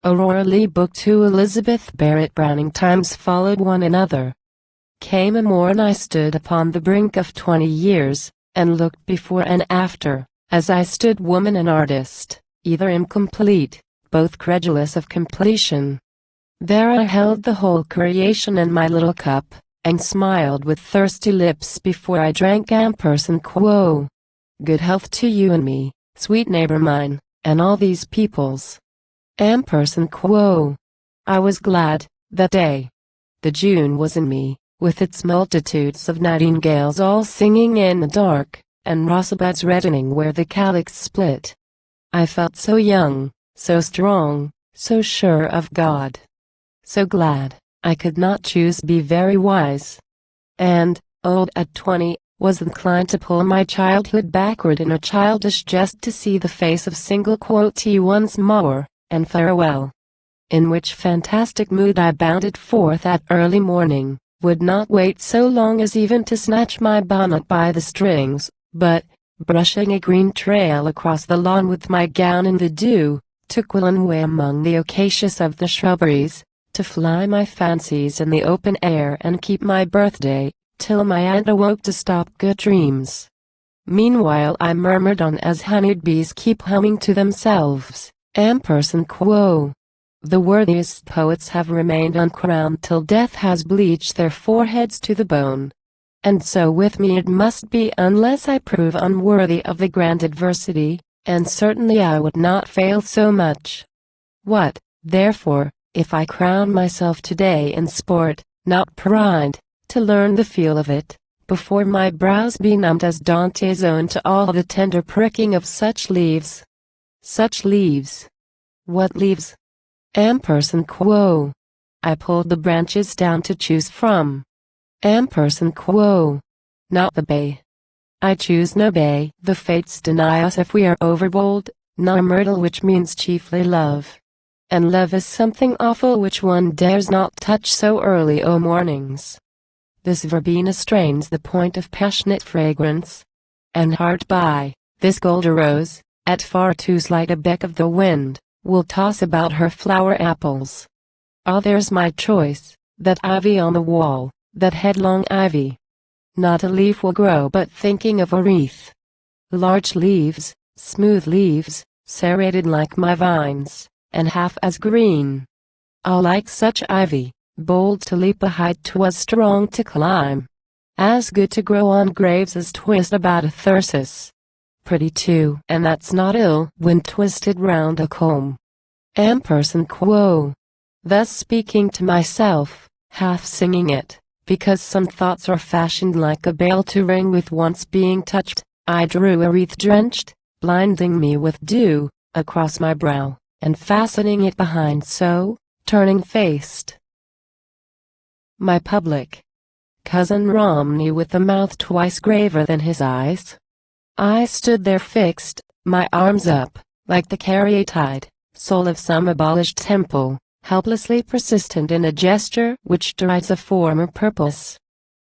Aurora Leigh Book 2 Elizabeth Barrett Browning Times followed one another. Came a morn I stood upon the brink of 20 years, and looked before and after, as I stood woman and artist, either incomplete, both credulous of completion. There I held the whole creation in my little cup, and smiled with thirsty lips before I drank quo. Good health to you and me, sweet neighbor mine, and all these peoples. Quo. I was glad, that day. The June was in me, with its multitudes of nightingales all singing in the dark, and rosebuds reddening where the calyx split. I felt so young, so strong, so sure of God. So glad, I could not choose be very wise. And, old at 20, was inclined to pull my childhood backward in a childish jest to see the face of T once more, and farewell. In which fantastic mood I bounded forth at early morning, would not wait so long as even to snatch my bonnet by the strings, but, brushing a green trail across the lawn with my gown in the dew, took whilom way among the acacias of the shrubberies, to fly my fancies in the open air and keep my birthday, till my aunt awoke to stop good dreams. Meanwhile I murmured on as honeyed bees keep humming to themselves, quo. The worthiest poets have remained uncrowned till death has bleached their foreheads to the bone. And so with me it must be unless I prove unworthy of the grand adversity, and certainly I would not fail so much. What, therefore, if I crown myself today in sport, not pride, to learn the feel of it, before my brows be numbed as Dante's own to all the tender pricking of such leaves? Such leaves. What leaves? Quo. I pulled the branches down to choose from. Quo. Not the bay. I choose no bay. The fates deny us if we are overbold, nor myrtle which means chiefly love. And love is something awful which one dares not touch so early o' mornings. This verbena strains the point of passionate fragrance. And hard by, this golden rose, at far too slight a beck of the wind, will toss about her flower apples. Ah, there's my choice, that ivy on the wall, that headlong ivy. Not a leaf will grow but thinking of a wreath. Large leaves, smooth leaves, serrated like my vines, and half as green. Ah, like such ivy, bold to leap a height 'twas strong to climb. As good to grow on graves as twist about a thyrsus. Pretty too, and that's not ill when twisted round a comb. Quo. Thus speaking to myself, half singing it, because some thoughts are fashioned like a bell to ring with once being touched, I drew a wreath drenched, blinding me with dew, across my brow, and fastening it behind so, turning faced my public cousin Romney with a mouth twice graver than his eyes. I stood there fixed, my arms up, like the caryatide, soul of some abolished temple, helplessly persistent in a gesture which derides a former purpose.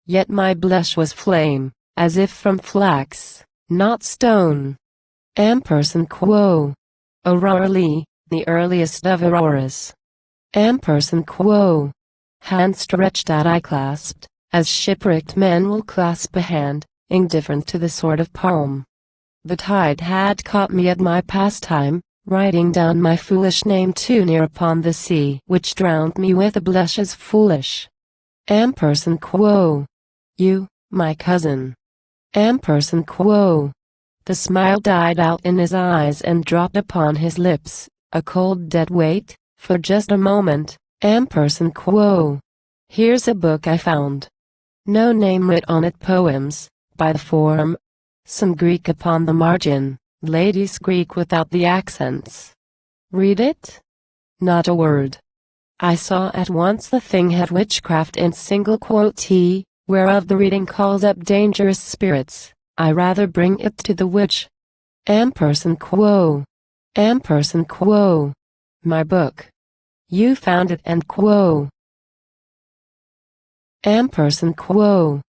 Yet my blush was flame, as if from flax, not stone. Quo. Aurora Leigh, the earliest of auroras. Quo. Hand stretched out I clasped, as shipwrecked men will clasp a hand, indifferent to the sort of poem. The tide had caught me at my pastime, writing down my foolish name too near upon the sea, which drowned me with a blush as foolish. Quo. You, my cousin. Quo. The smile died out in his eyes and dropped upon his lips, a cold dead weight, for just a moment. Quo. Here's a book I found. No name writ on it, poems, by the form. Some Greek upon the margin, ladies Greek without the accents. Read it? Not a word. I saw at once the thing had witchcraft in T, whereof the reading calls up dangerous spirits. I rather bring it to the witch. Quo. Quo. My book. You found it and quo. Quo.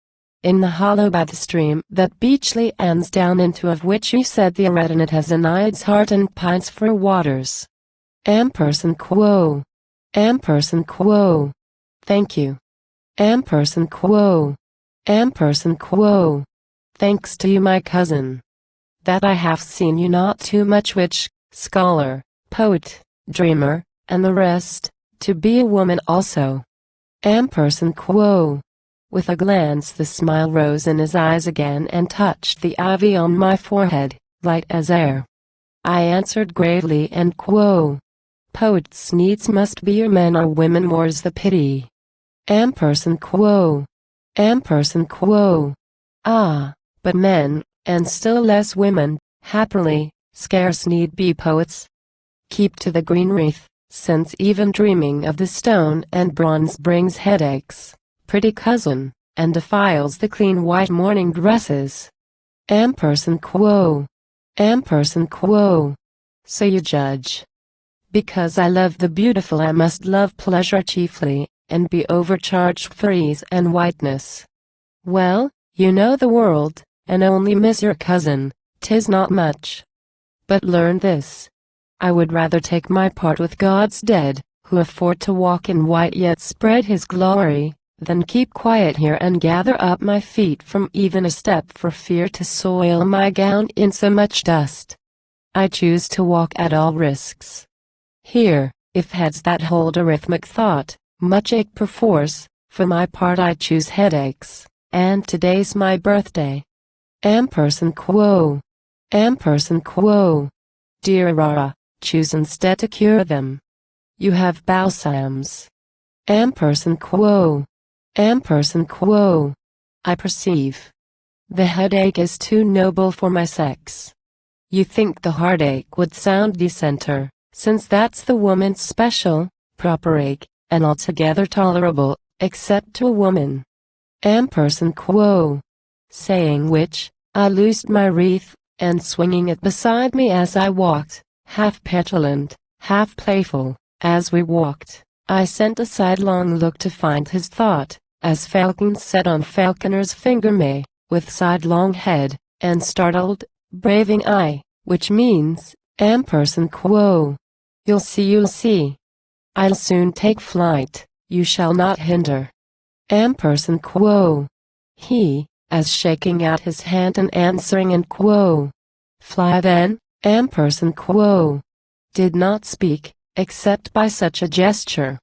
In the hollow by the stream that beachly ends down into of which you said the Aretinate has a Naiad's heart and pines for waters. Ampersand quo. Ampersand quo. Thank you. Ampersand quo. Ampersand quo. Thanks to you, my cousin. That I have seen you not too much witch, scholar, poet, dreamer, and the rest, to be a woman also. Ampersand quo. With a glance the smile rose in his eyes again and touched the ivy on my forehead, light as air. I answered gravely and quo. Poets needs must be or men or women, more's the pity. Ampersand quo. Ampersand quo. Ah, but men, and still less women, happily, scarce need be poets. Keep to the green wreath, since even dreaming of the stone and bronze brings headaches, pretty cousin, and defiles the clean white morning dresses. Ampersand quo. Ampersand quo. So you judge. Because I love the beautiful I must love pleasure chiefly, and be overcharged for ease and whiteness. Well, you know the world, and only miss your cousin, 'tis not much. But learn this. I would rather take my part with God's dead, who afford to walk in white yet spread his glory, than keep quiet here and gather up my feet from even a step for fear to soil my gown in so much dust. I choose to walk at all risks. Here, if heads that hold a rhythmic thought, much ache perforce, for my part I choose headaches, and today's my birthday. Ampersand quo. Ampersand quo. Dear Aurora, choose instead to cure them. You have balsams. Ampersand quo. Ampersand quo. I perceive. The headache is too noble for my sex. You think the heartache would sound decenter, since that's the woman's special, proper ache, and altogether tolerable, except to a woman. Ampersand quo. Saying which, I loosed my wreath, and swinging it beside me as I walked, half petulant, half playful, as we walked, I sent a sidelong look to find his thought, as falcons set on falconer's finger may, with sidelong head, and startled, braving eye, which means, ampersand quo. You'll see, you'll see. I'll soon take flight, you shall not hinder. Ampersand quo. He, as shaking out his hand and answering and quo. Fly then, ampersand quo. Did not speak, except by such a gesture.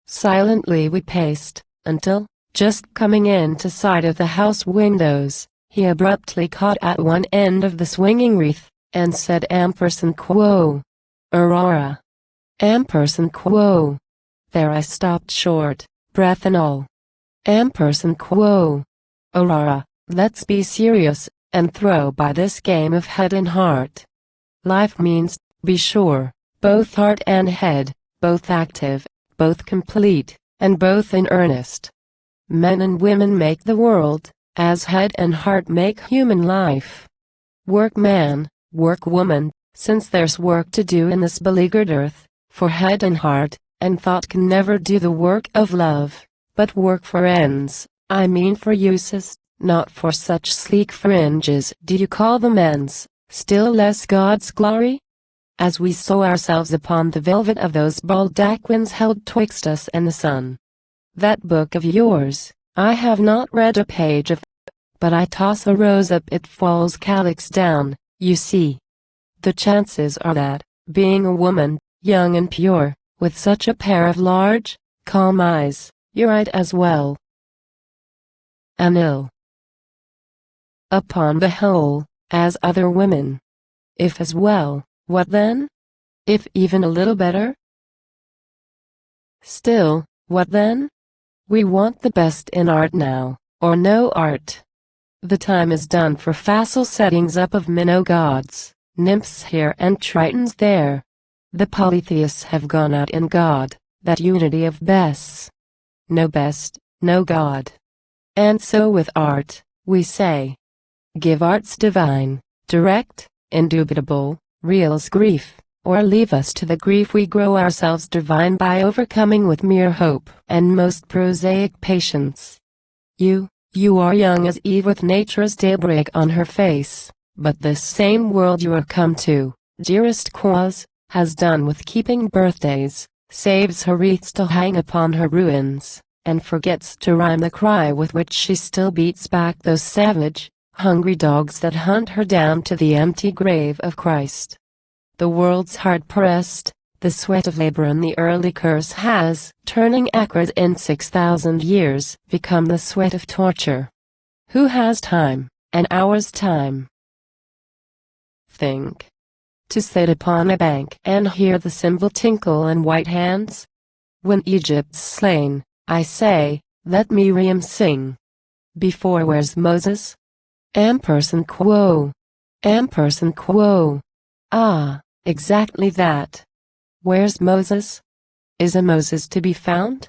Silently we paced, until, just coming into sight of the house windows, he abruptly caught at one end of the swinging wreath, and said ampersand quo. Aurora. Ampersand quo. There I stopped short, breath and all. Ampersand quo. Aurora, let's be serious, and throw by this game of head and heart. Life means, be sure, both heart and head, both active, both complete, and both in earnest. Men and women make the world, as head and heart make human life. Work man, work woman, since there's work to do in this beleaguered earth, for head and heart, and thought can never do the work of love, but work for ends, I mean for uses, not for such sleek fringes do you call them ends, still less God's glory? As we sew ourselves upon the velvet of those baldacquins held twixt us and the sun. That book of yours, I have not read a page of, but I toss a rose up it falls calyx down, you see. The chances are that, being a woman, young and pure, with such a pair of large, calm eyes, you're right as well. An ill. Upon the whole, as other women. If as well, what then? If even a little better? Still, what then? We want the best in art now, or no art. The time is done for facile settings up of minnow gods, nymphs here and tritons there. The polytheists have gone out in God, that unity of bests. No best, no God. And so with art, we say. Give arts divine, direct, indubitable, real as grief, or leave us to the grief we grow ourselves divine by overcoming with mere hope and most prosaic patience. You are young as Eve with nature's daybreak on her face, but this same world you are come to, dearest cause, has done with keeping birthdays, saves her wreaths to hang upon her ruins, and forgets to rhyme the cry with which she still beats back those savage, hungry dogs that hunt her down to the empty grave of Christ. The world's hard-pressed, the sweat of labor and the early curse has, turning acrid in 6,000 years, become the sweat of torture. Who has time, an hour's time? Think. To sit upon a bank and hear the cymbal tinkle in white hands? When Egypt's slain, I say, let Miriam sing. Before where's Moses? Ampersand quo. Ampersand quo. Ah, exactly that. Where's Moses? Is a Moses to be found?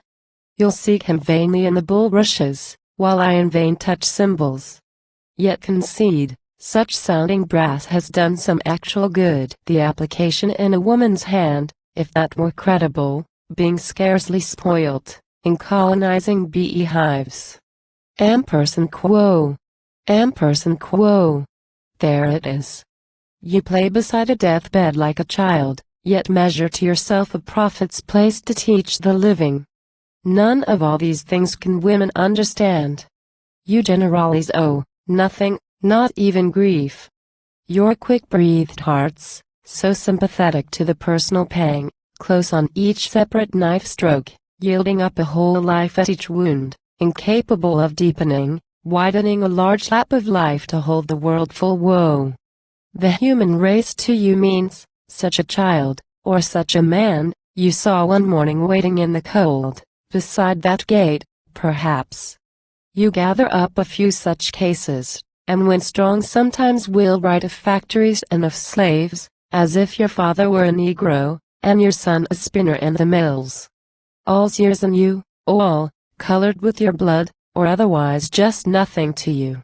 You'll seek him vainly in the bulrushes, while I in vain touch cymbals. Yet concede, such sounding brass has done some actual good. The application in a woman's hand, if that were credible, being scarcely spoilt, in colonizing beehives. Ampersand quo. Ampersand quo. There it is. You play beside a deathbed like a child, yet measure to yourself a prophet's place to teach the living. None of all these things can women understand. You generalize nothing, not even grief. Your quick-breathed hearts, so sympathetic to the personal pang, close on each separate knife stroke, yielding up a whole life at each wound, incapable of deepening, widening a large lap of life to hold the world full woe. The human race to you means, such a child, or such a man, you saw one morning waiting in the cold, beside that gate, perhaps. You gather up a few such cases, and when strong sometimes will write of factories and of slaves, as if your father were a Negro, and your son a spinner in the mills. All's yours and you, all, colored with your blood, or otherwise just nothing to you.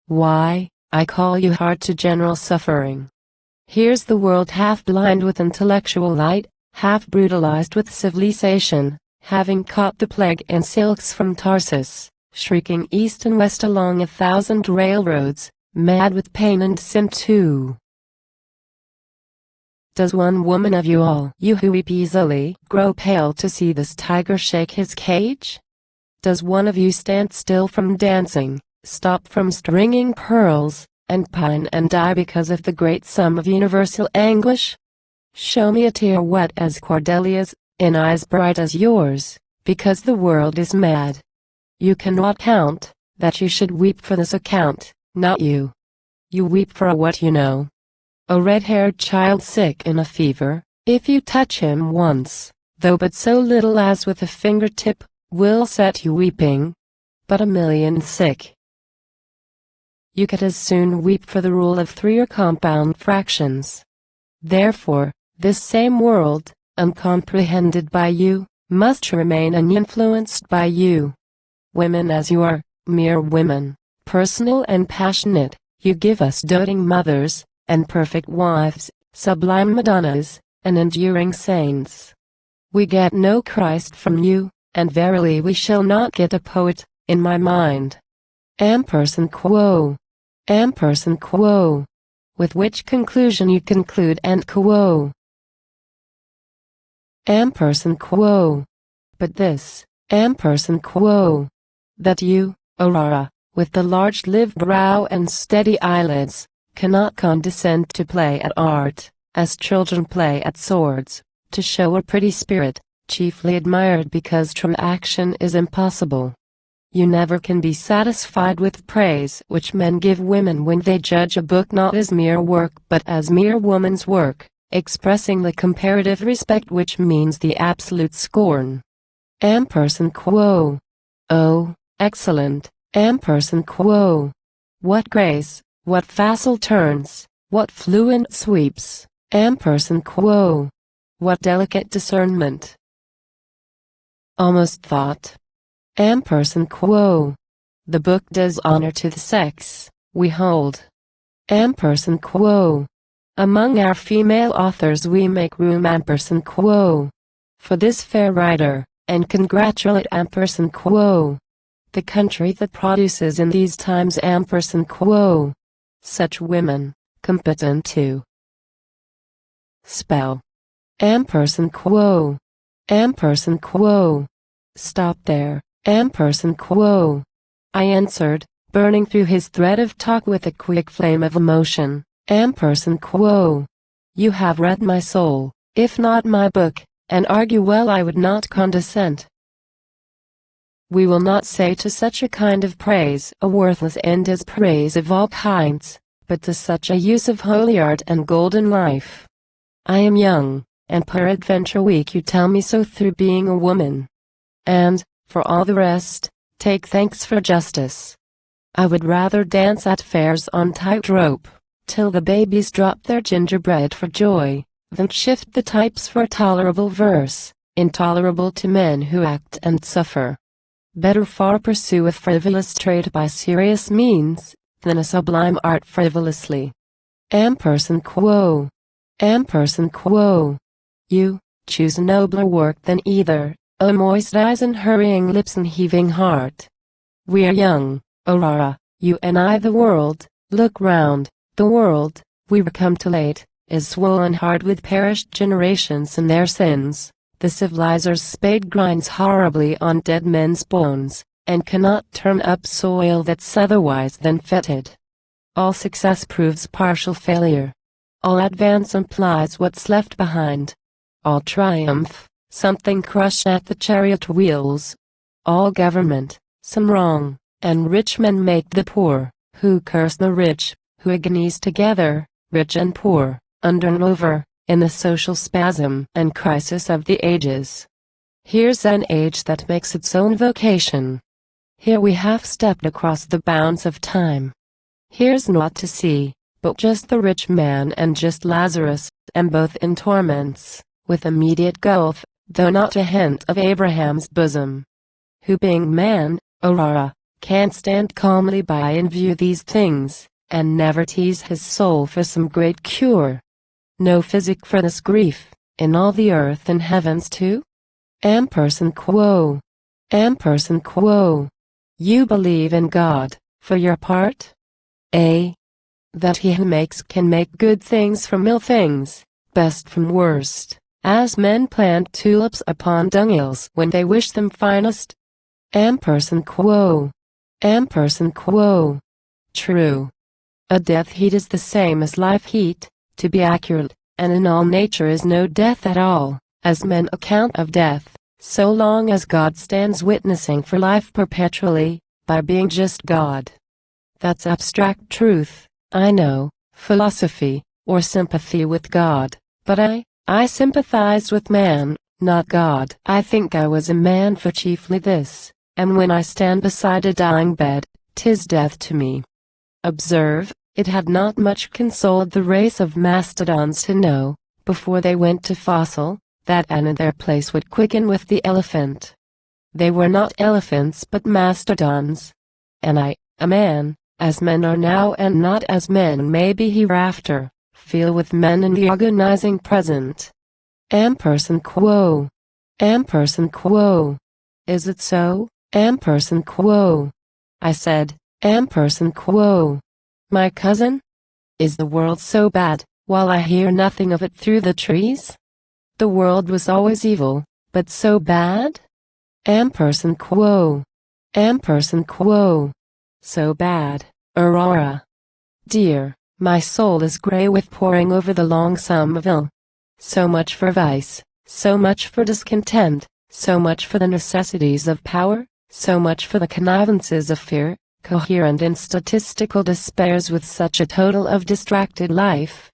Why, I call you hard to general suffering. Here's the world half blind with intellectual light, half brutalized with civilization, having caught the plague in silks from Tarsus, shrieking east and west along 1,000 railroads, mad with pain and sin too. Does one woman of you all, you who weep easily, grow pale to see this tiger shake his cage? Does one of you stand still from dancing, stop from stringing pearls, and pine and die because of the great sum of universal anguish? Show me a tear wet as Cordelia's, in eyes bright as yours, because the world is mad. You cannot count, that you should weep for this account, not you. You weep for what you know. A red-haired child sick in a fever, if you touch him once, though but so little as with a fingertip, will set you weeping. But a million sick. You could as soon weep for the rule of 3 or compound fractions. Therefore, this same world, uncomprehended by you, must remain uninfluenced by you. Women as you are, mere women, personal and passionate, you give us doting mothers, and perfect wives, sublime Madonnas, and enduring saints. We get no Christ from you, and verily we shall not get a poet, in my mind. Ampersand quo. Ampersand quo. With which conclusion you conclude and quo. Ampersand quo. But this, ampersand quo. That you, Aurora, with the large-lived brow and steady eyelids, cannot condescend to play at art, as children play at swords, to show a pretty spirit, chiefly admired because true action is impossible. You never can be satisfied with praise which men give women when they judge a book not as mere work but as mere woman's work, expressing the comparative respect which means the absolute scorn. Ampersand quo. Oh, excellent, ampersand quo. What grace, what facile turns, what fluent sweeps, ampersand quo. What delicate discernment. Almost thought. Ampersand quo. The book does honor to the sex, we hold. Ampersand quo. Among our female authors we make room ampersand quo. For this fair writer, and congratulate ampersand quo. The country that produces in these times ampersand quo. Such women, competent to spell. Ampersand quo. Ampersand quo. Stop there. Ampersand quo. I answered, burning through his thread of talk with a quick flame of emotion. Ampersand quo. You have read my soul, if not my book, and argue well I would not condescend. We will not say to such a kind of praise a worthless end as praise of all kinds, but to such a use of holy art and golden life. I am young, and peradventure weak, you tell me so through being a woman. And, for all the rest, take thanks for justice. I would rather dance at fairs on tightrope, till the babies drop their gingerbread for joy, than shift the types for tolerable verse, intolerable to men who act and suffer. Better far pursue a frivolous trade by serious means, than a sublime art frivolously. Ampersand quo. Ampersand quo. You choose a nobler work than either, O moist eyes and hurrying lips and heaving heart. We are young, Aurora, you and I. The world, look round, the world, we were come too late, is swollen hard with perished generations and their sins. The civilizer's spade grinds horribly on dead men's bones, and cannot turn up soil that's otherwise than fetid. All success proves partial failure. All advance implies what's left behind. All triumph, something crushed at the chariot wheels. All government, some wrong, and rich men make the poor, who curse the rich, who agonize together, rich and poor, under and over, in the social spasm and crisis of the ages. Here's an age that makes its own vocation. Here we have stepped across the bounds of time. Here's naught to see, but just the rich man and just Lazarus, and both in torments, with immediate gulf, though not a hint of Abraham's bosom. Who being man, Aurora, can stand calmly by and view these things, and never tease his soul for some great cure. No physic for this grief, in all the earth and heavens too? Ampersand quo. Ampersand quo. You believe in God, for your part? That he who makes can make good things from ill things, best from worst, as men plant tulips upon dunghills when they wish them finest? Ampersand quo. Ampersand quo. True. A death heat is the same as life heat, to be accurate, and in all nature is no death at all, as men account of death, so long as God stands witnessing for life perpetually, by being just God. That's abstract truth, I know, philosophy, or sympathy with God, but I sympathized with man, not God. I think I was a man for chiefly this, and when I stand beside a dying bed, 'tis death to me. Observe, it had not much consoled the race of mastodons to know, before they went to fossil, that an in their place would quicken with the elephant. They were not elephants but mastodons. And I, a man, as men are now and not as men may be hereafter, feel with men in the agonizing present. Ampersand quo. Ampersand quo. Is it so? Ampersand quo. I said, ampersand quo. My cousin? Is the world so bad, while I hear nothing of it through the trees? The world was always evil, but so bad? Ampersand quo. Ampersand quo. So bad, Aurora. Dear, my soul is grey with poring over the long sum of ill. So much for vice, so much for discontent, so much for the necessities of power, so much for the connivances of fear, coherent in statistical despairs with such a total of distracted life.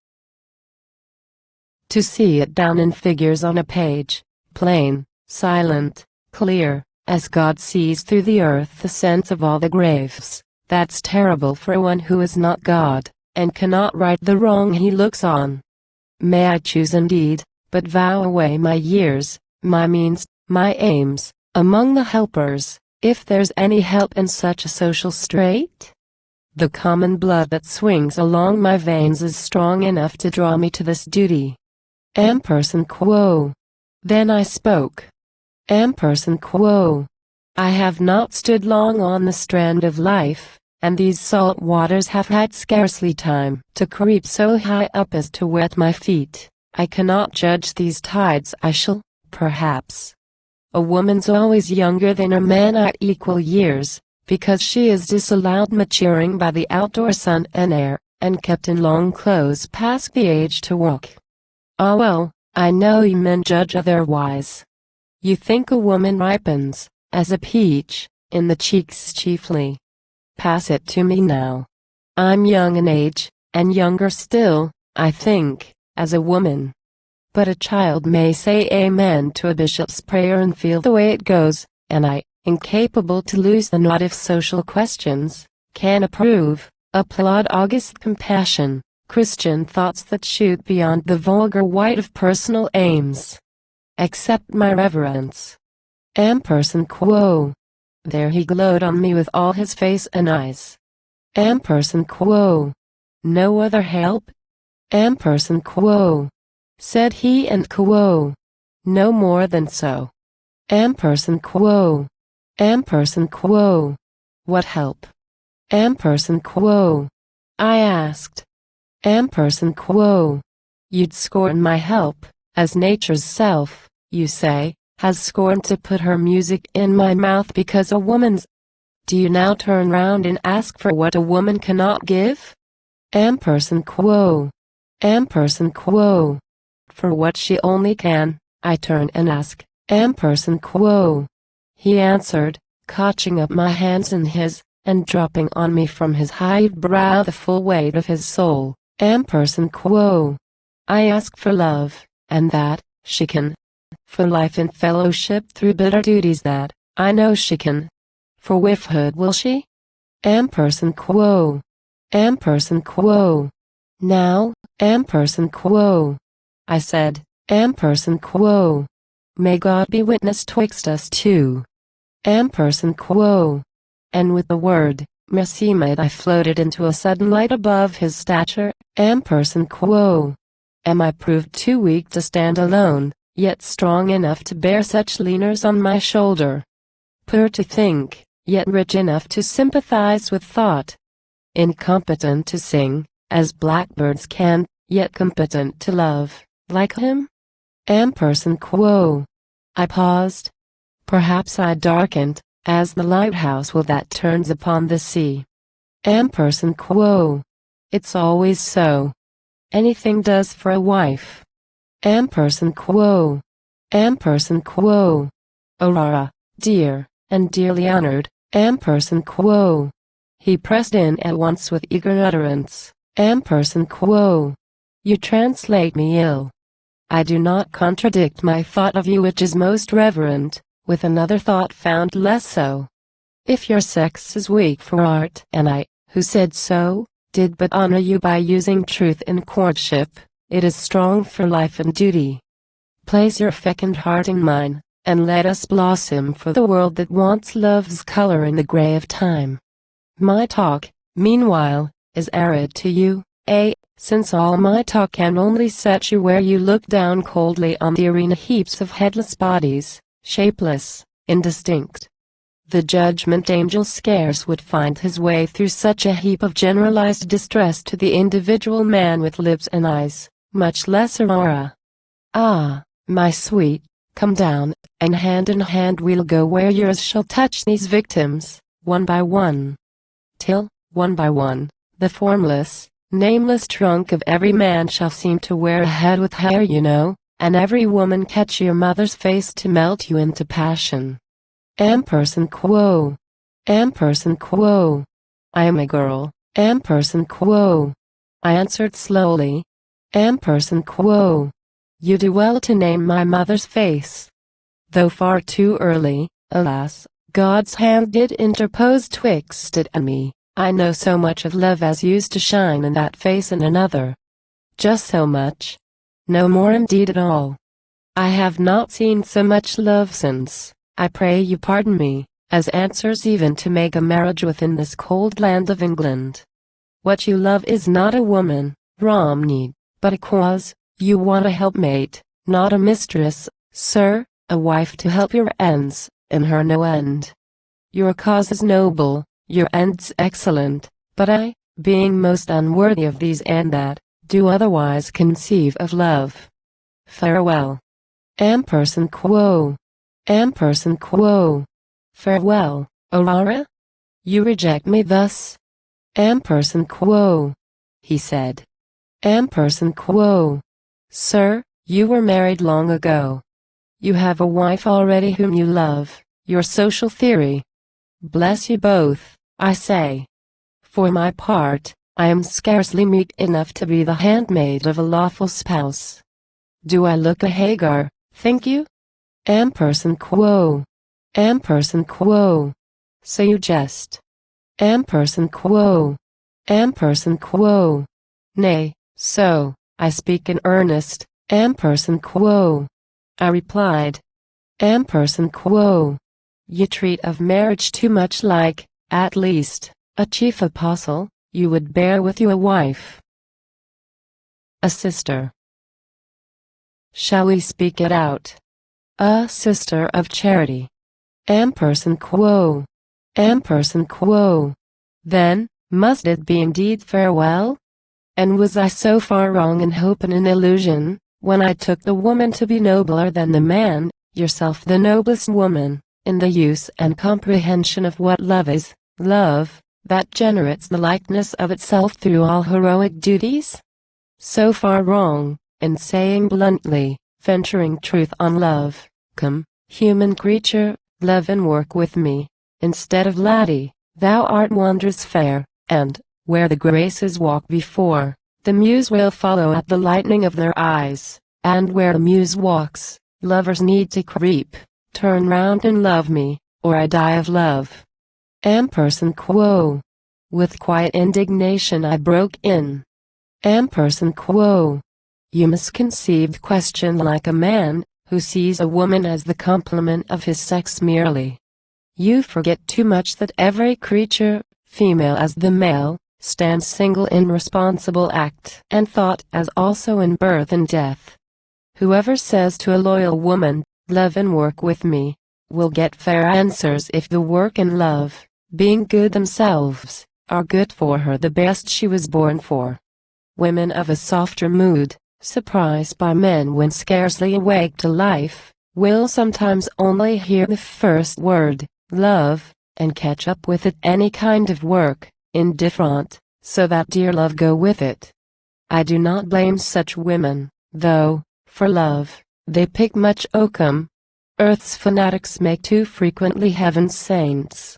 To see it down in figures on a page, plain, silent, clear, as God sees through the earth the sense of all the graves, that's terrible for one who is not God, and cannot right the wrong he looks on. May I choose indeed, but vow away my years, my means, my aims, among the helpers, if there's any help in such a social strait? The common blood that swings along my veins is strong enough to draw me to this duty. Ampersand quo. Then I spoke. Ampersand quo. I have not stood long on the strand of life, and these salt waters have had scarcely time to creep so high up as to wet my feet. I cannot judge these tides. I shall, perhaps. A woman's always younger than her man at equal years, because she is disallowed maturing by the outdoor sun and air, and kept in long clothes past the age to walk. Ah well, I know you men judge otherwise. You think a woman ripens, as a peach, in the cheeks chiefly. Pass it to me now. I'm young in age, and younger still, I think, as a woman. But a child may say amen to a bishop's prayer and feel the way it goes, and I, incapable to lose the knot of social questions, can approve, applaud august compassion, Christian thoughts that shoot beyond the vulgar white of personal aims. Accept my reverence. Ampersand quo. There he glowed on me with all his face and eyes. Ampersand quo. No other help? Ampersand quo. Said he and quo. No more than so. Ampersand quo. Ampersand quo. What help? Ampersand quo. I asked. Ampersand quo. You'd scorn my help, as nature's self, you say, has scorned to put her music in my mouth because a woman's. Do you now turn round and ask for what a woman cannot give? Ampersand quo. Ampersand quo. For what she only can, I turn and ask, ampersand quo. He answered, catching up my hands in his, and dropping on me from his high brow the full weight of his soul, ampersand quo. I ask for love, and that, she can. For life and fellowship through bitter duties that, I know she can. For wifehood will she? Ampersand quo. Ampersand quo. Now, ampersand quo. I said, ampersand quo. May God be witness twixt us two. Ampersand quo. And with the word, Meseemed I floated into a sudden light above his stature, ampersand quo. Am I proved too weak to stand alone, yet strong enough to bear such leaners on my shoulder? Poor to think, yet rich enough to sympathize with thought. Incompetent to sing, as blackbirds can, yet competent to love, like him? Ampersand quo. I paused. Perhaps I darkened, as the lighthouse will that turns upon the sea. Ampersand quo. It's always so. Anything does for a wife. Ampersand quo. Ampersand quo. Aurora, dear, and dearly honored, ampersand quo. He pressed in at once with eager utterance, ampersand quo. You translate me ill. I do not contradict my thought of you which is most reverent, with another thought found less so. If your sex is weak for art, and I, who said so, did but honor you by using truth in courtship, it is strong for life and duty. Place your fecund heart in mine, and let us blossom for the world that wants love's color in the gray of time. My talk, meanwhile, is arid to you, since all my talk can only set you where you look down coldly on the arena heaps of headless bodies, shapeless, indistinct. The judgment angel scarce would find his way through such a heap of generalized distress to the individual man with lips and eyes, much less Aurora. Ah, my sweet, come down, and hand in hand we'll go where yours shall touch these victims, one by one. Till, one by one, the formless, nameless trunk of every man shall seem to wear a head with hair, you know, and every woman catch your mother's face to melt you into passion. Ampersand quo. Ampersand quo. I am a girl, ampersand quo. I answered slowly. Ampersand quo. You do well to name my mother's face. Though far too early, alas, God's hand did interpose twixt it and me. I know so much of love as used to shine in that face in another. Just so much. No more indeed at all. I have not seen so much love since, I pray you pardon me, as answers even to make a marriage within this cold land of England. What you love is not a woman, Romney, but a cause. You want a helpmate, not a mistress, sir, a wife to help your ends, in her no end. Your cause is noble, your end's excellent, but I, being most unworthy of these and that, do otherwise conceive of love, Farewell. Ampersand quo. Ampersand quo. Farewell, Aurora? You reject me thus? Ampersand quo, he said. Ampersand quo. Sir, you were married long ago. You have a wife already whom you love, your social theory. Bless you both, I say. For my part, I am scarcely meek enough to be the handmaid of a lawful spouse. Do I look a Hagar, think you? Ampersand quo. Ampersand quo. So you jest. Ampersand quo. Ampersand quo. Nay, so, I speak in earnest, ampersand quo. I replied. Ampersand quo. You treat of marriage too much like, at least, a chief apostle, you would bear with you a wife. A sister. Shall we speak it out? A sister of charity. Ampersand quo. Ampersand quo. Then, must it be indeed farewell? And was I so far wrong in hope and in illusion, when I took the woman to be nobler than the man, yourself the noblest woman, in the use and comprehension of what love is, love, that generates the likeness of itself through all heroic duties? So far wrong, in saying bluntly, venturing truth on love, come, human creature, love and work with me, instead of laddie, thou art wondrous fair, and, where the graces walk before, the muse will follow at the lightning of their eyes, and where the muse walks, lovers need to creep, turn round and love me, or I die of love. Ampersand quo. With quiet indignation I broke in. Ampersand quo. You misconceive the question like a man, who sees a woman as the complement of his sex merely. You forget too much that every creature, female as the male, stands single in responsible act and thought as also in birth and death. Whoever says to a loyal woman, love and work with me, will get fair answers if the work and love, being good themselves, are good for her the best she was born for. Women of a softer mood, surprised by men when scarcely awake to life, will sometimes only hear the first word, love, and catch up with it any kind of work, indifferent, so that dear love go with it. I do not blame such women, though, for love, they pick much oakum. Earth's fanatics make too frequently heaven's saints.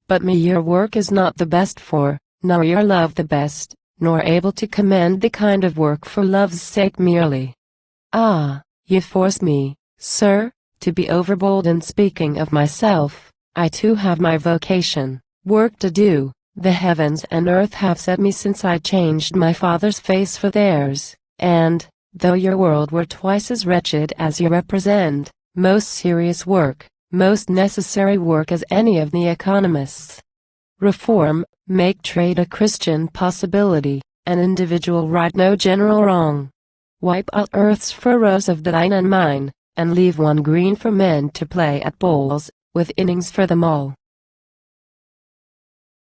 But me your work is not the best for, nor your love the best, nor able to commend the kind of work for love's sake merely. Ah, you force me, sir, to be overbold in speaking of myself. I too have my vocation, work to do. The heavens and earth have set me since I changed my father's face for theirs, and, though your world were twice as wretched as you represent, most serious work, most necessary work as any of the economists. Reform, make trade a Christian possibility, an individual right no general wrong. Wipe out earth's furrows of thine and mine, and leave one green for men to play at bowls, with innings for them all.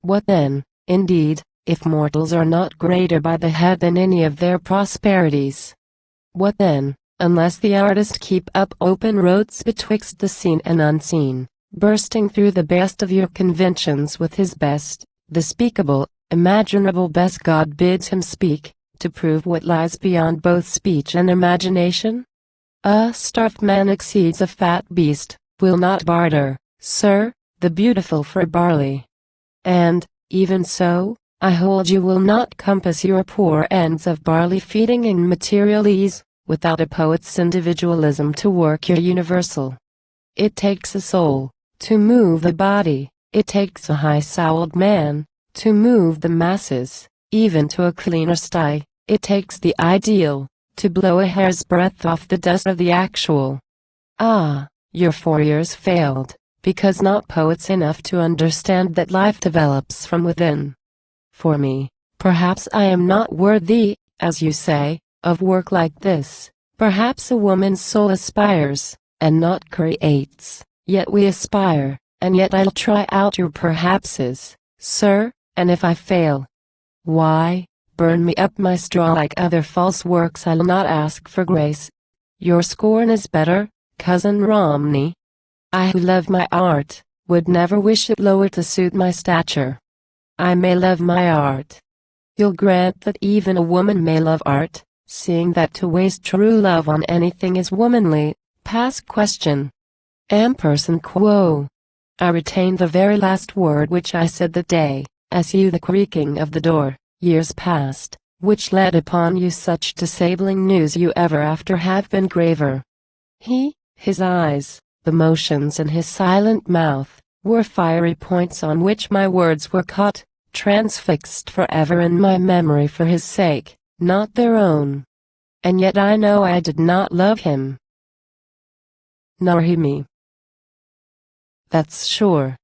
What then, indeed, if mortals are not greater by the head than any of their prosperities? What then, unless the artist keep up open roads betwixt the seen and unseen, bursting through the best of your conventions with his best, the speakable, imaginable best God bids him speak, to prove what lies beyond both speech and imagination? A starved man exceeds a fat beast, will not barter, sir, the beautiful for barley. And, even so, I hold you will not compass your poor ends of barley feeding in material ease, without a poet's individualism to work your universal. It takes a soul, to move the body, it takes a high-souled man, to move the masses, even to a cleaner sty, it takes the ideal, to blow a hair's breadth off the dust of the actual. Ah, your 4 years failed, because not poets enough to understand that life develops from within. For me, perhaps I am not worthy, as you say, of work like this. Perhaps a woman's soul aspires, and not creates, yet we aspire, and yet I'll try out your perhapses, sir, and if I fail, why, burn me up my straw like other false works. I'll not ask for grace. Your scorn is better, cousin Romney. I who love my art, would never wish it lower to suit my stature. I may love my art. You'll grant that even a woman may love art, seeing that to waste true love on anything is womanly, past question. Ampersand quo. I retain the very last word which I said that day, as you the creaking of the door, years past, which led upon you such disabling news you ever after have been graver. His eyes, the motions in his silent mouth, were fiery points on which my words were caught, transfixed forever in my memory for his sake, not their own. And yet I know I did not love him. Nor he me. That's sure.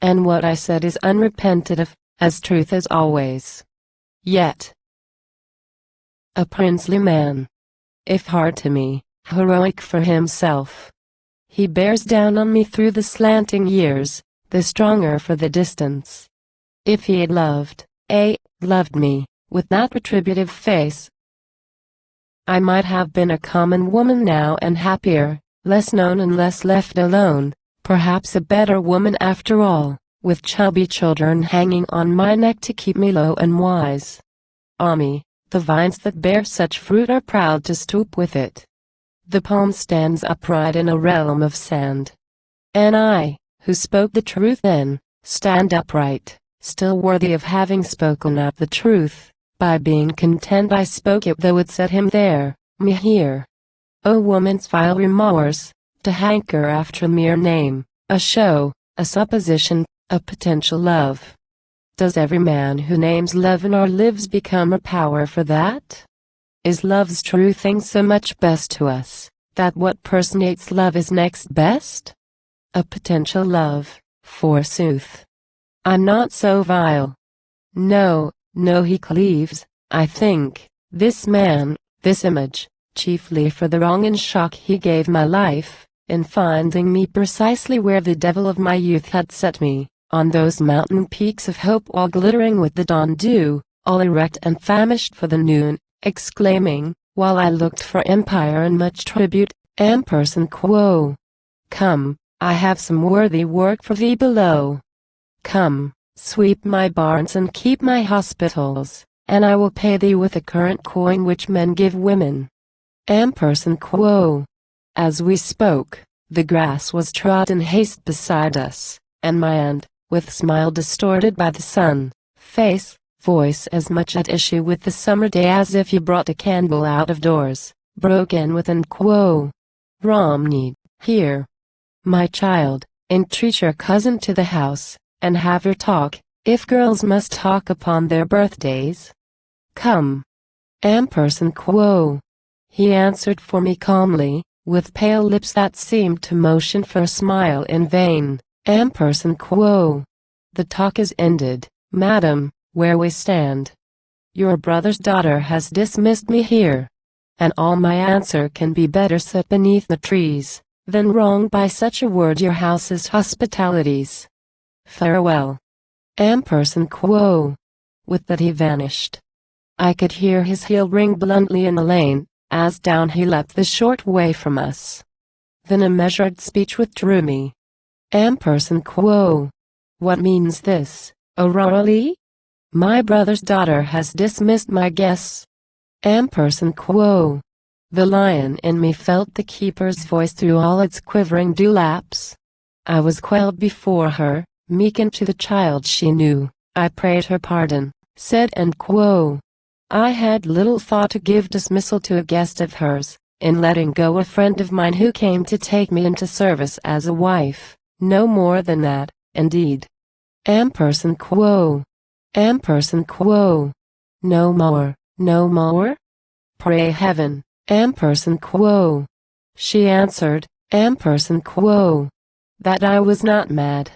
And what I said is unrepented of, as truth as always. Yet a princely man, if hard to me, heroic for himself. He bears down on me through the slanting years, the stronger for the distance. If he had loved me, with that retributive face, I might have been a common woman now and happier, less known and less left alone, perhaps a better woman after all, with chubby children hanging on my neck to keep me low and wise. Ah me, the vines that bear such fruit are proud to stoop with it. The palm stands upright in a realm of sand. And I, who spoke the truth then, stand upright, still worthy of having spoken out the truth, by being content I spoke it though it set him there, me here. O woman's vile remorse, to hanker after a mere name, a show, a supposition, a potential love. Does every man who names love in our lives become a power for that? Is love's true thing so much best to us, that what personates love is next best? A potential love, forsooth. I'm not so vile. No, he cleaves, I think, this man, this image, chiefly for the wrong and shock he gave my life, in finding me precisely where the devil of my youth had set me, on those mountain peaks of hope all glittering with the dawn dew, all erect and famished for the noon, exclaiming, while I looked for empire and much tribute, Ampersand quo. Come, I have some worthy work for thee below. Come, sweep my barns and keep my hospitals, and I will pay thee with the current coin which men give women. Ampersand quo. As we spoke, the grass was trod in haste beside us, and my aunt, with smile distorted by the sun, face, voice as much at issue with the summer day as if you brought a candle out of doors, broke in with an quo. Romney, here. My child, entreat your cousin to the house, and have her talk, if girls must talk upon their birthdays. Come. Ampersand quo. He answered for me calmly, with pale lips that seemed to motion for a smile in vain. Ampersand quo. The talk is ended, madam, where we stand. Your brother's daughter has dismissed me here, and all my answer can be better set beneath the trees, than wronged by such a word your house's hospitalities. Farewell. Ampersand quo. With that he vanished. I could hear his heel ring bluntly in the lane, as down he leapt the short way from us. Then a measured speech withdrew me. Ampersand quo. What means this, Aurora Leigh? My brother's daughter has dismissed my guests. Ampersand quo. The lion in me felt the keeper's voice through all its quivering dewlaps. I was quelled before her, meek and to the child she knew, I prayed her pardon, said and quo. I had little thought to give dismissal to a guest of hers, in letting go a friend of mine who came to take me into service as a wife, no more than that, indeed. Ampersand quo. Ampersand quo. No more, no more? Pray heaven, Ampersand quo. She answered, Ampersand quo. That I was not mad.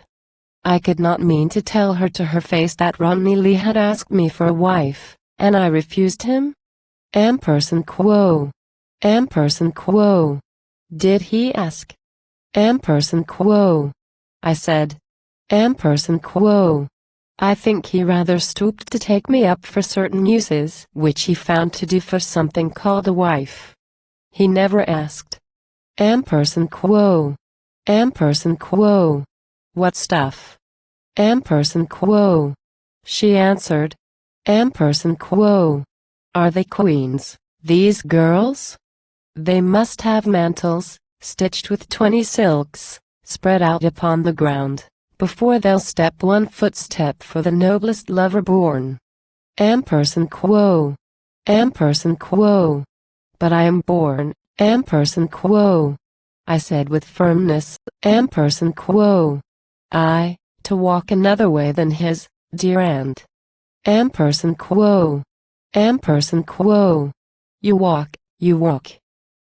I could not mean to tell her to her face that Romney had asked me for a wife, and I refused him? Ampersand quo. Ampersand quo. Did he ask? Ampersand quo. I said. Ampersand quo. I think he rather stooped to take me up for certain uses which he found to do for something called a wife. he never asked. Ampersand quo. Ampersand quo. What stuff? Ampersand quo. She answered. Ampersand quo. Are they queens, these girls? They must have mantles, stitched with 20 silks, spread out upon the ground, before they'll step one footstep for the noblest lover born. Ampersand quo. Ampersand quo. But I am born, ampersand quo. I said with firmness, ampersand quo. To walk another way than his, dear aunt. Ampersand quo. Ampersand quo. You walk.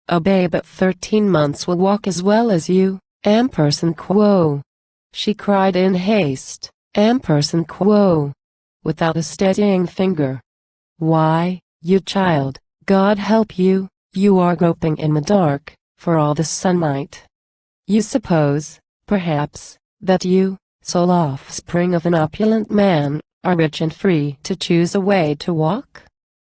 A babe at 13 months will walk as well as you, ampersand quo. She cried in haste, ampersand quo. Without a steadying finger. Why, you child, God help you, you are groping in the dark, for all the sunlight. You suppose, perhaps, that you, sole offspring of an opulent man, are rich and free to choose a way to walk?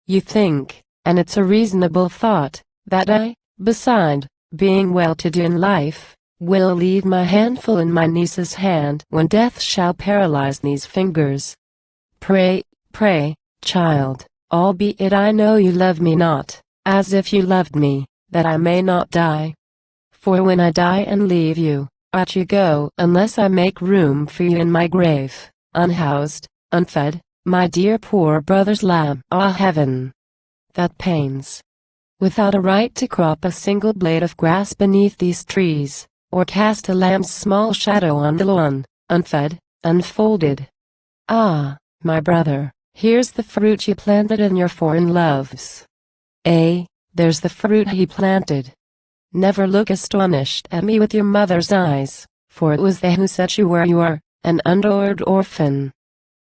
You think, and it's a reasonable thought, that I, beside being well-to-do in life, will leave my handful in my niece's hand when death shall paralyze these fingers. Pray, child, albeit I know you love me not, as if you loved me, that I may not die. For when I die and leave you, out you go unless I make room for you in my grave, unhoused, unfed, my dear poor brother's lamb. Ah, heaven! That pains. Without a right to crop a single blade of grass beneath these trees, or cast a lamb's small shadow on the lawn, unfed, unfolded. Ah, my brother, here's the fruit you planted in your foreign loves. There's the fruit he planted. Never look astonished at me with your mother's eyes, for it was they who set you where you are, an unadored orphan.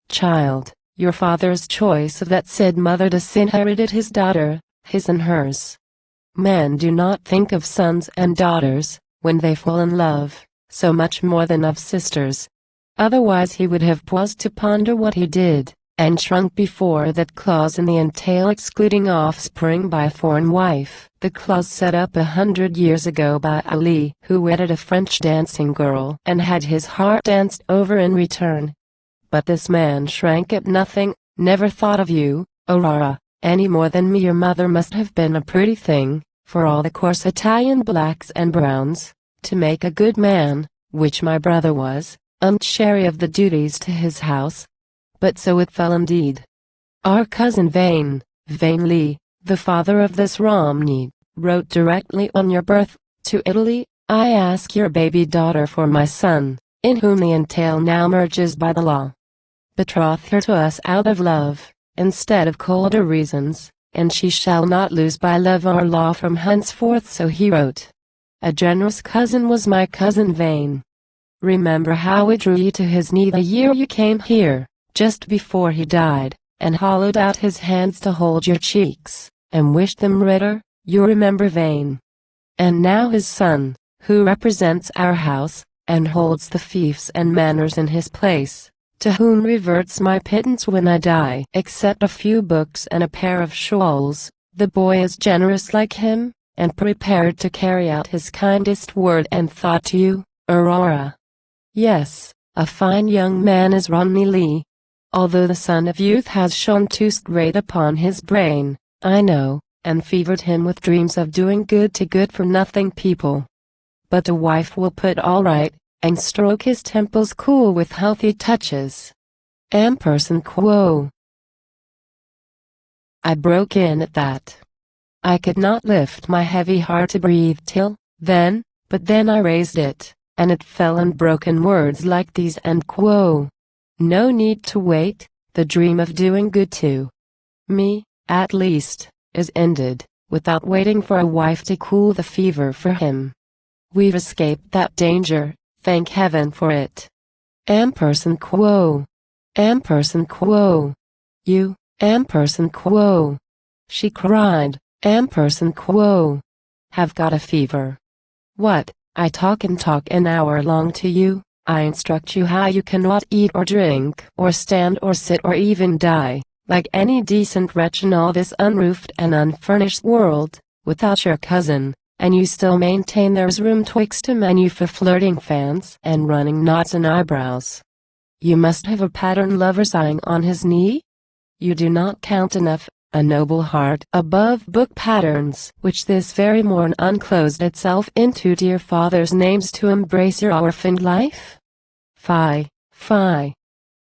Child, your father's choice of that said mother disinherited his daughter, his and hers. Men do not think of sons and daughters, when they fall in love, so much more than of sisters. Otherwise he would have paused to ponder what he did, and shrunk before that clause in the entail excluding offspring by a foreign wife, the clause set up 100 years ago by a Leigh who wedded a French dancing girl and had his heart danced over in return. But this man shrank at nothing, never thought of you, Aurora, any more than me. Your mother must have been a pretty thing, for all the coarse Italian blacks and browns, to make a good man, which my brother was, unchary of the duties to his house. But so it fell indeed. Our cousin Vane Leigh, the father of this Romney, wrote directly on your birth, to Italy, I ask your baby daughter for my son, in whom the entail now merges by the law. Betroth her to us out of love, instead of colder reasons, and she shall not lose by love or law from henceforth. So he wrote. A generous cousin was my cousin Vane. Remember how we drew you to his knee the year you came here, just before he died, and hollowed out his hands to hold your cheeks, and wished them redder. You remember Vane. And now his son, who represents our house, and holds the fiefs and manors in his place, to whom reverts my pittance when I die, except a few books and a pair of shawls. The boy is generous like him, and prepared to carry out his kindest word and thought to you, Aurora. Yes, a fine young man is Romney Leigh. Although the sun of youth has shone too straight upon his brain, I know, and fevered him with dreams of doing good to good-for-nothing people. But a wife will put all right, and stroke his temples cool with healthy touches. Ampersand quo. I broke in at that. I could not lift my heavy heart to breathe till then, but then I raised it, and it fell in broken words like these and quo. No need to wait, the dream of doing good to me, at least, is ended, without waiting for a wife to cool the fever for him. We've escaped that danger, thank heaven for it. Ampersand quo. Ampersand quo. You, ampersand quo. She cried, ampersand quo. Have got a fever. What, I talk an hour long to you, I instruct you how you cannot eat or drink, or stand or sit or even die, like any decent wretch in all this unroofed and unfurnished world, without your cousin, and you still maintain there's room twixt him and you for flirting fans and running knots and eyebrows. You must have a pattern lover sighing on his knee? You do not count enough, a noble heart above book patterns, which this very morn unclosed itself into dear father's names to embrace your orphaned life? Fie, fie.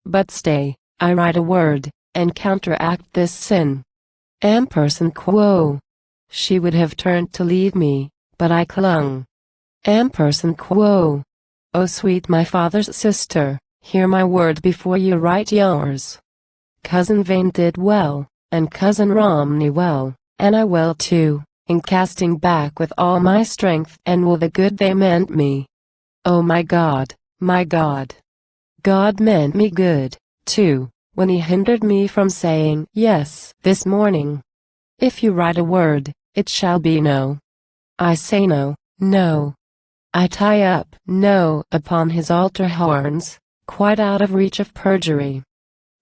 But stay, I write a word, and counteract this sin. Ampersand quo. She would have turned to leave me, but I clung. Ampersand quo. Oh sweet my father's sister, hear my word before you write yours. Cousin Vane did well, and Cousin Romney well, and I well too, in casting back with all my strength and will the good they meant me. Oh my God, my God. God meant me good, too, when he hindered me from saying yes this morning. If you write a word, it shall be no. I say no, no. I tie up no upon his altar horns, quite out of reach of perjury.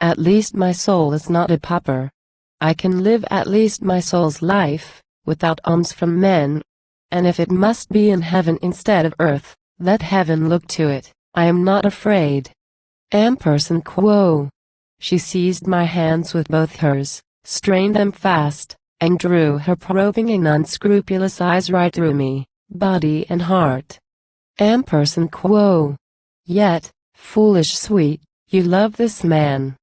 At least my soul is not a pauper. I can live at least my soul's life, without alms from men. And if it must be in heaven instead of earth, let heaven look to it, I am not afraid. Ampersand quo. She seized my hands with both hers, strained them fast, and drew her probing and unscrupulous eyes right through me, body and heart. Ampersand quo. Yet, foolish sweet, you love this man.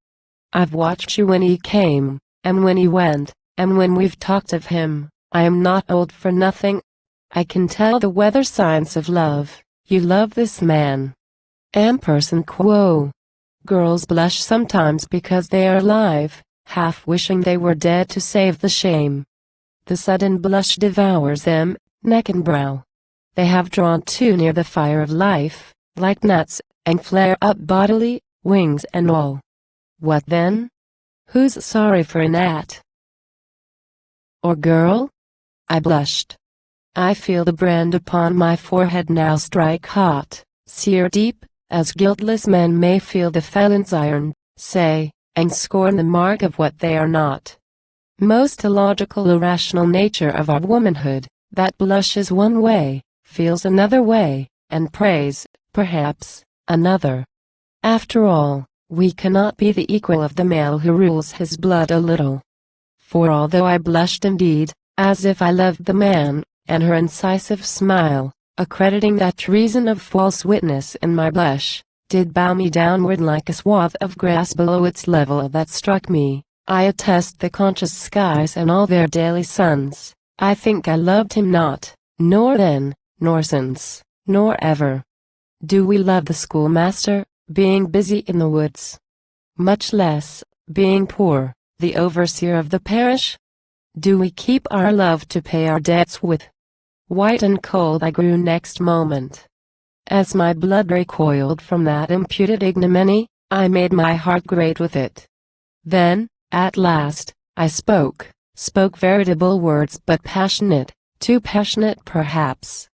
I've watched you when he came, and when he went, and when we've talked of him. I am not old for nothing. I can tell the weather signs of love. You love this man. Ampersand quo. Girls blush sometimes because they are alive, half wishing they were dead to save the shame. The sudden blush devours them, neck and brow. They have drawn too near the fire of life, like gnats, and flare up bodily, wings and all. What then? Who's sorry for a gnat? Or girl? I blushed. I feel the brand upon my forehead now strike hot, sear deep, as guiltless men may feel the felon's iron, say, and scorn the mark of what they are not. Most illogical irrational nature of our womanhood, that blushes one way, feels another way, and prays, perhaps, another. After all, we cannot be the equal of the male who rules his blood a little. For although I blushed indeed, as if I loved the man, and her incisive smile, accrediting that treason of false witness in my blush, did bow me downward like a swath of grass below its level that struck me, I attest the conscious skies and all their daily suns, I think I loved him not, nor then, nor since, nor ever. Do we love the schoolmaster, being busy in the woods? Much less, being poor, the overseer of the parish? Do we keep our love to pay our debts with? White and cold I grew next moment. As my blood recoiled from that imputed ignominy, I made my heart great with it. Then, at last, I spoke veritable words but passionate, too passionate perhaps.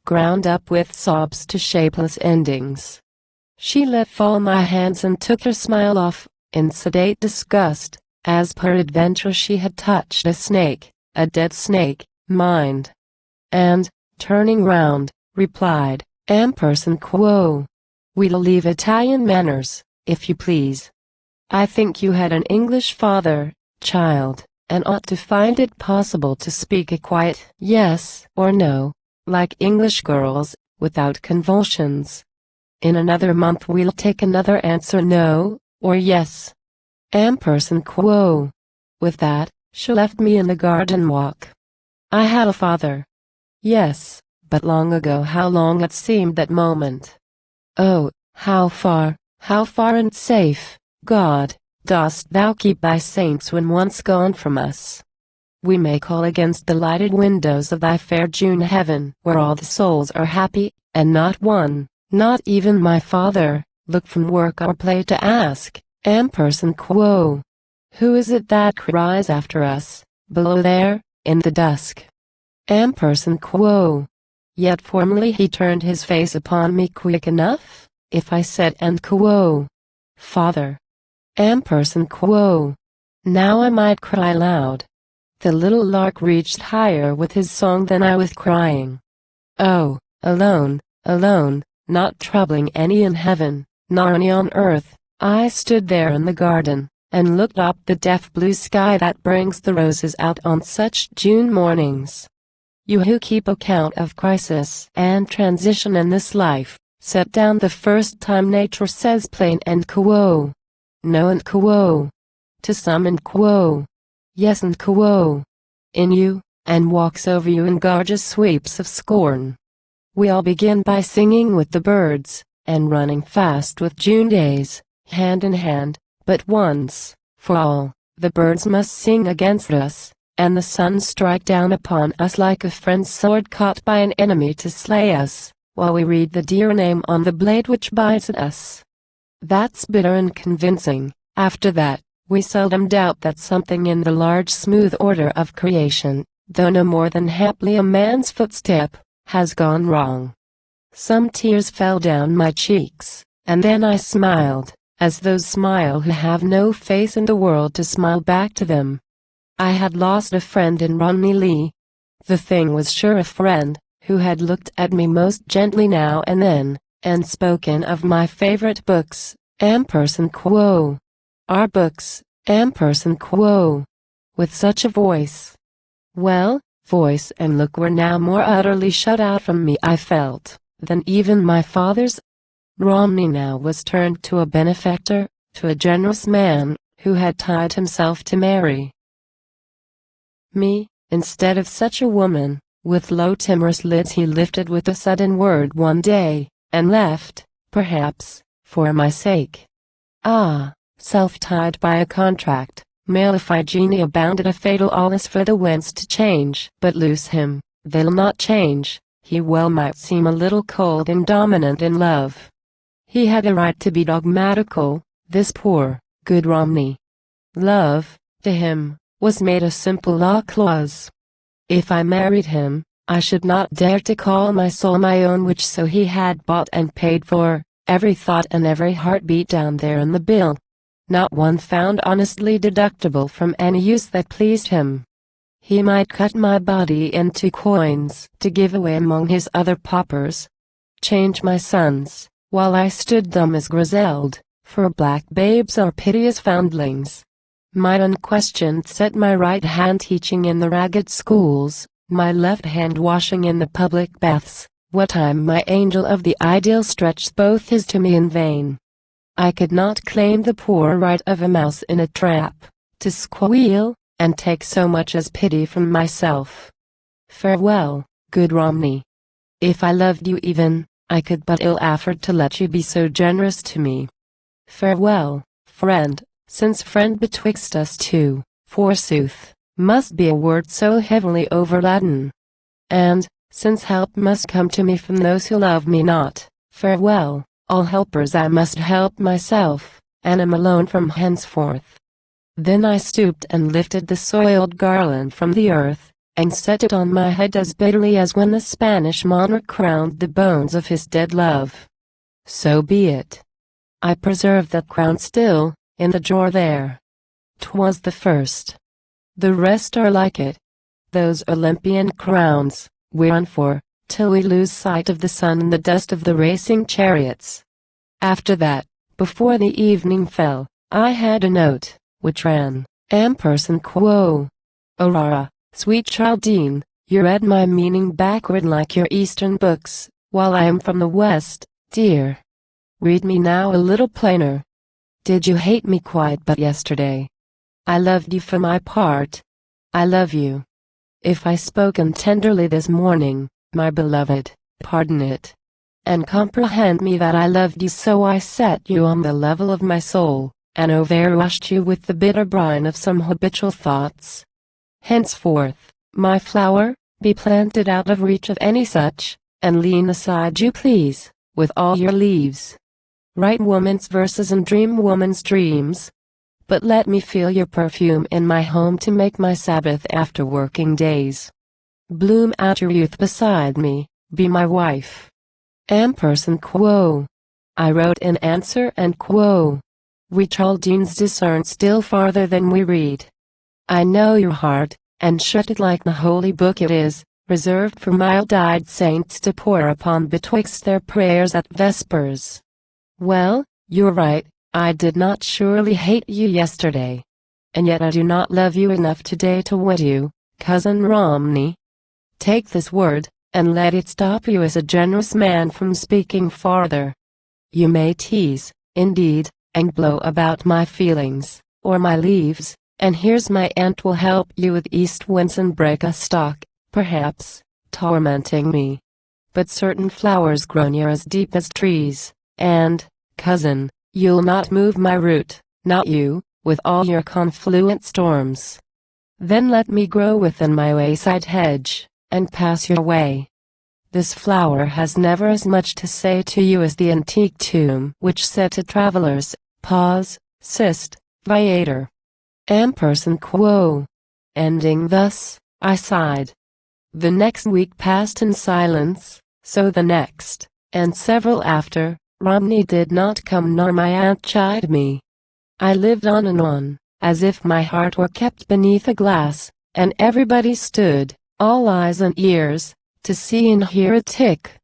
Ground up with sobs to shapeless endings. She let fall my hands and took her smile off, in sedate disgust, as peradventure she had touched a snake, a dead snake, mind. And, turning round, replied, Ampersand quo. We'll leave Italian manners, if you please. I think you had an English father, child, and ought to find it possible to speak a quiet yes or no, like English girls, without convulsions. In another month we'll take another answer no, or yes. Ampersand quo. With that, she left me in the garden walk. I had a father. Yes, but long ago. How long it seemed that moment. Oh, how far and safe, God, dost thou keep thy saints when once gone from us. We may call against the lighted windows of thy fair June heaven, where all the souls are happy, and not one, not even my father, look from work or play to ask, Ampersand quo. Who is it that cries after us, below there, in the dusk? Ampersand quo. Yet formerly he turned his face upon me quick enough, if I said and quo. Father. Ampersand quo. Now I might cry loud. The little lark reached higher with his song than I with crying. Oh, alone, alone, not troubling any in heaven, nor any on earth, I stood there in the garden, and looked up the deaf blue sky that brings the roses out on such June mornings. You who keep account of crisis and transition in this life, set down the first time nature says plain and quo. No and quo. To some and quo. Yes and quo. In you, and walks over you in gorgeous sweeps of scorn. We all begin by singing with the birds, and running fast with June days, hand in hand, but once, for all, the birds must sing against us, and the sun strike down upon us like a friend's sword caught by an enemy to slay us, while we read the dear name on the blade which bites at us. That's bitter and convincing. After that, we seldom doubt that something in the large smooth order of creation, though no more than haply a man's footstep, has gone wrong. Some tears fell down my cheeks, and then I smiled, as those smile who have no face in the world to smile back to them. I had lost a friend in Romney Leigh. The thing was sure a friend, who had looked at me most gently now and then, and spoken of my favorite books, ampersand quo. Our books, ampersand quo. With such a voice. Well, voice and look were now more utterly shut out from me, I felt, than even my father's. Romney now was turned to a benefactor, to a generous man, who had tied himself to marry me, instead of such a woman. With low timorous lids he lifted with a sudden word one day, and left, perhaps, for my sake. Ah, self-tied by a contract, male Iphigenia bounded a fatal allness for the winds to change. But loose him, they'll not change. He well might seem a little cold and dominant in love. He had a right to be dogmatical, this poor, good Romney. Love, to him, was made a simple law clause. If I married him, I should not dare to call my soul my own, which so he had bought and paid for, every thought and every heartbeat down there in the bill. Not one found honestly deductible from any use that pleased him. He might cut my body into coins to give away among his other paupers. Change my sons, while I stood dumb as Griselda, for black babes or piteous foundlings. Might unquestioned set my right hand teaching in the ragged schools, my left hand washing in the public baths, what time my angel of the ideal stretched both his to me in vain. I could not claim the poor right of a mouse in a trap, to squeal, and take so much as pity from myself. Farewell, good Romney. If I loved you even, I could but ill afford to let you be so generous to me. Farewell, friend, since friend betwixt us two, forsooth, must be a word so heavily overladen. And, since help must come to me from those who love me not, farewell, all helpers I must help myself, and am alone from henceforth. Then I stooped and lifted the soiled garland from the earth, and set it on my head as bitterly as when the Spanish monarch crowned the bones of his dead love. So be it. I preserve that crown still, in the drawer there. 'Twas the first. The rest are like it. Those Olympian crowns, we run for, till we lose sight of the sun in the dust of the racing chariots. After that, before the evening fell, I had a note, which ran, ampersand quo. Aurora, sweet Chaldean, you read my meaning backward like your Eastern books, while I am from the West, dear. Read me now a little plainer. Did you hate me quite but yesterday? I loved you for my part. I love you. If I spoken tenderly this morning, my beloved, pardon it. And comprehend me that I loved you so I set you on the level of my soul, and overwashed you with the bitter brine of some habitual thoughts. Henceforth, my flower, be planted out of reach of any such, and lean aside you please, with all your leaves. Write woman's verses and dream woman's dreams. But let me feel your perfume in my home to make my Sabbath after working days. Bloom out your youth beside me, be my wife. Ampersand quo. I wrote in answer and quo. We Chaldeans discern still farther than we read. I know your heart, and shut it like the holy book it is, reserved for mild-eyed saints to pore upon betwixt their prayers at vespers. Well, you're right, I did not surely hate you yesterday. And yet I do not love you enough today to wed you, cousin Romney. Take this word, and let it stop you as a generous man from speaking farther. You may tease, indeed, and blow about my feelings, or my leaves, and here's my aunt will help you with east winds and break a stalk, perhaps, tormenting me. But certain flowers grow near as deep as trees, and, cousin, you'll not move my root, not you, with all your confluent storms. Then let me grow within my wayside hedge, and pass your way. This flower has never as much to say to you as the antique tomb which said to travelers, pause, sist, viator. Ampersand quo. Ending thus, I sighed. The next week passed in silence, so the next, and several after. Romney did not come nor my aunt chide me. I lived on, as if my heart were kept beneath a glass, and everybody stood, all eyes and ears, to see and hear it tick.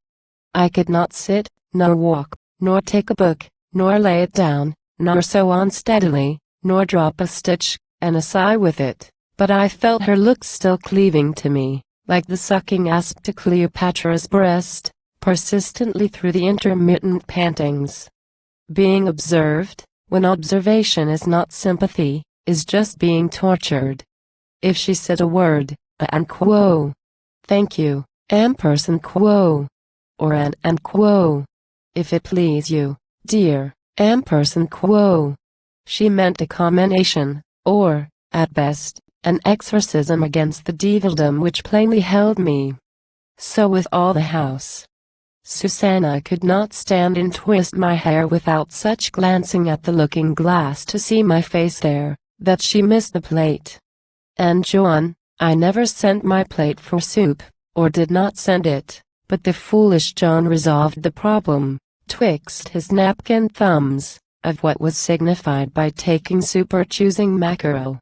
I could not sit, nor walk, nor take a book, nor lay it down, nor sew on steadily, nor drop a stitch, and a sigh with it, but I felt her look still cleaving to me, like the sucking asp to Cleopatra's breast, persistently through the intermittent pantings. Being observed, when observation is not sympathy, is just being tortured. If she said a word, and quo. Thank you, ampersand quo. Or and quo. If it please you, dear, ampersand quo. She meant a commendation, or, at best, an exorcism against the devildom which plainly held me. So with all the house. Susanna could not stand and twist my hair without such glancing at the looking-glass to see my face there, that she missed the plate. And John, I never sent my plate for soup, or did not send it, but the foolish John resolved the problem, twixt his napkin thumbs, of what was signified by taking soup or choosing mackerel.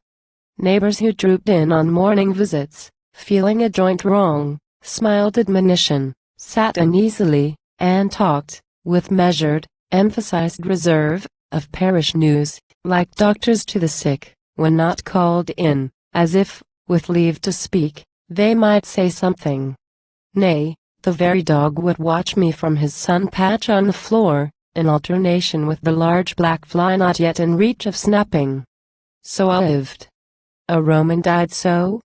Neighbors who drooped in on morning visits, feeling a joint wrong, smiled admonition, sat uneasily, and talked, with measured, emphasized reserve, of parish news, like doctors to the sick, when not called in, as if, with leave to speak, they might say something. Nay, the very dog would watch me from his sun-patch on the floor, in alternation with the large black fly not yet in reach of snapping. So I lived. A Roman died so?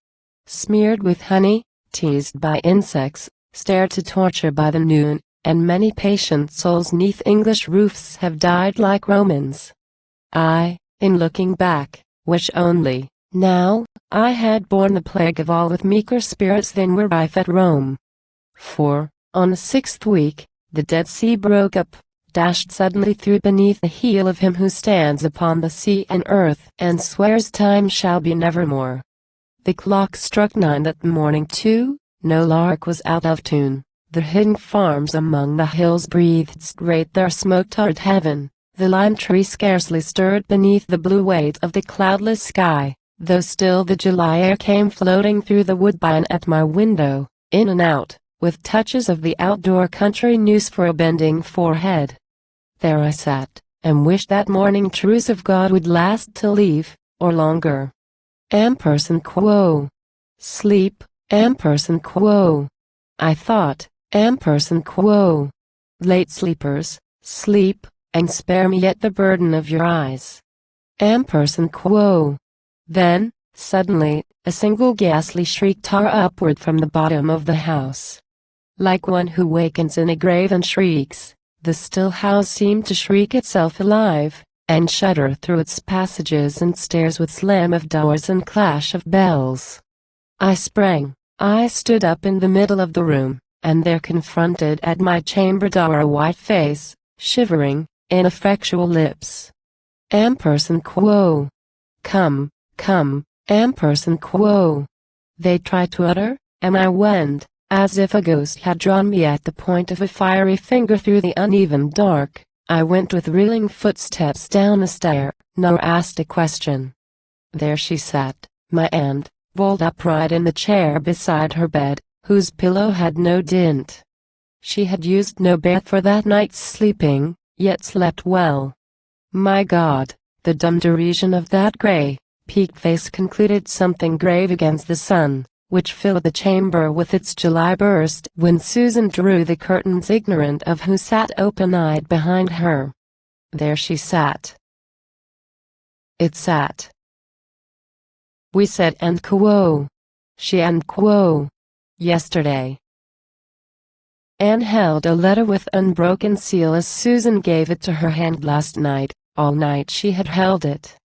Smeared with honey, teased by insects, stared to torture by the noon, and many patient souls 'neath English roofs have died like Romans. I, in looking back, wish only, now, I had borne the plague of all with meeker spirits than were rife at Rome. For, on the 6th week, the Dead Sea broke up, dashed suddenly through beneath the heel of him who stands upon the sea and earth and swears time shall be nevermore. The clock struck 9 that morning too. No lark was out of tune, the hidden farms among the hills breathed straight their smoke toward heaven, the lime tree scarcely stirred beneath the blue weight of the cloudless sky, though still the July air came floating through the woodbine at my window, in and out, with touches of the outdoor country news for a bending forehead. There I sat, and wished that morning truce of God would last till eve, or longer. Ampersand quo. Sleep. Ampersand quo. I thought, ampersand quo. Late sleepers, sleep, and spare me yet the burden of your eyes. Ampersand quo. Then, suddenly, a single ghastly shriek tore upward from the bottom of the house. Like one who wakens in a grave and shrieks, the still house seemed to shriek itself alive, and shudder through its passages and stairs with slam of doors and clash of bells. I sprang. I stood up in the middle of the room, and there confronted at my chamber door a white face, shivering, ineffectual lips. Ampersand quo. Come, come, ampersand quo. They tried to utter, and I went, as if a ghost had drawn me at the point of a fiery finger through the uneven dark. I went with reeling footsteps down the stair, nor asked a question. There she sat, my aunt, rolled upright in the chair beside her bed, whose pillow had no dint. She had used no bath for that night's sleeping, yet slept well. My God, the dumb derision of that gray, peaked face concluded something grave against the sun, which filled the chamber with its July burst when Susan drew the curtains, ignorant of who sat open-eyed behind her. There she sat. It sat. We said and quo. She and quo. Yesterday. Anne held a letter with unbroken seal as Susan gave it to her hand last night. All night she had held it.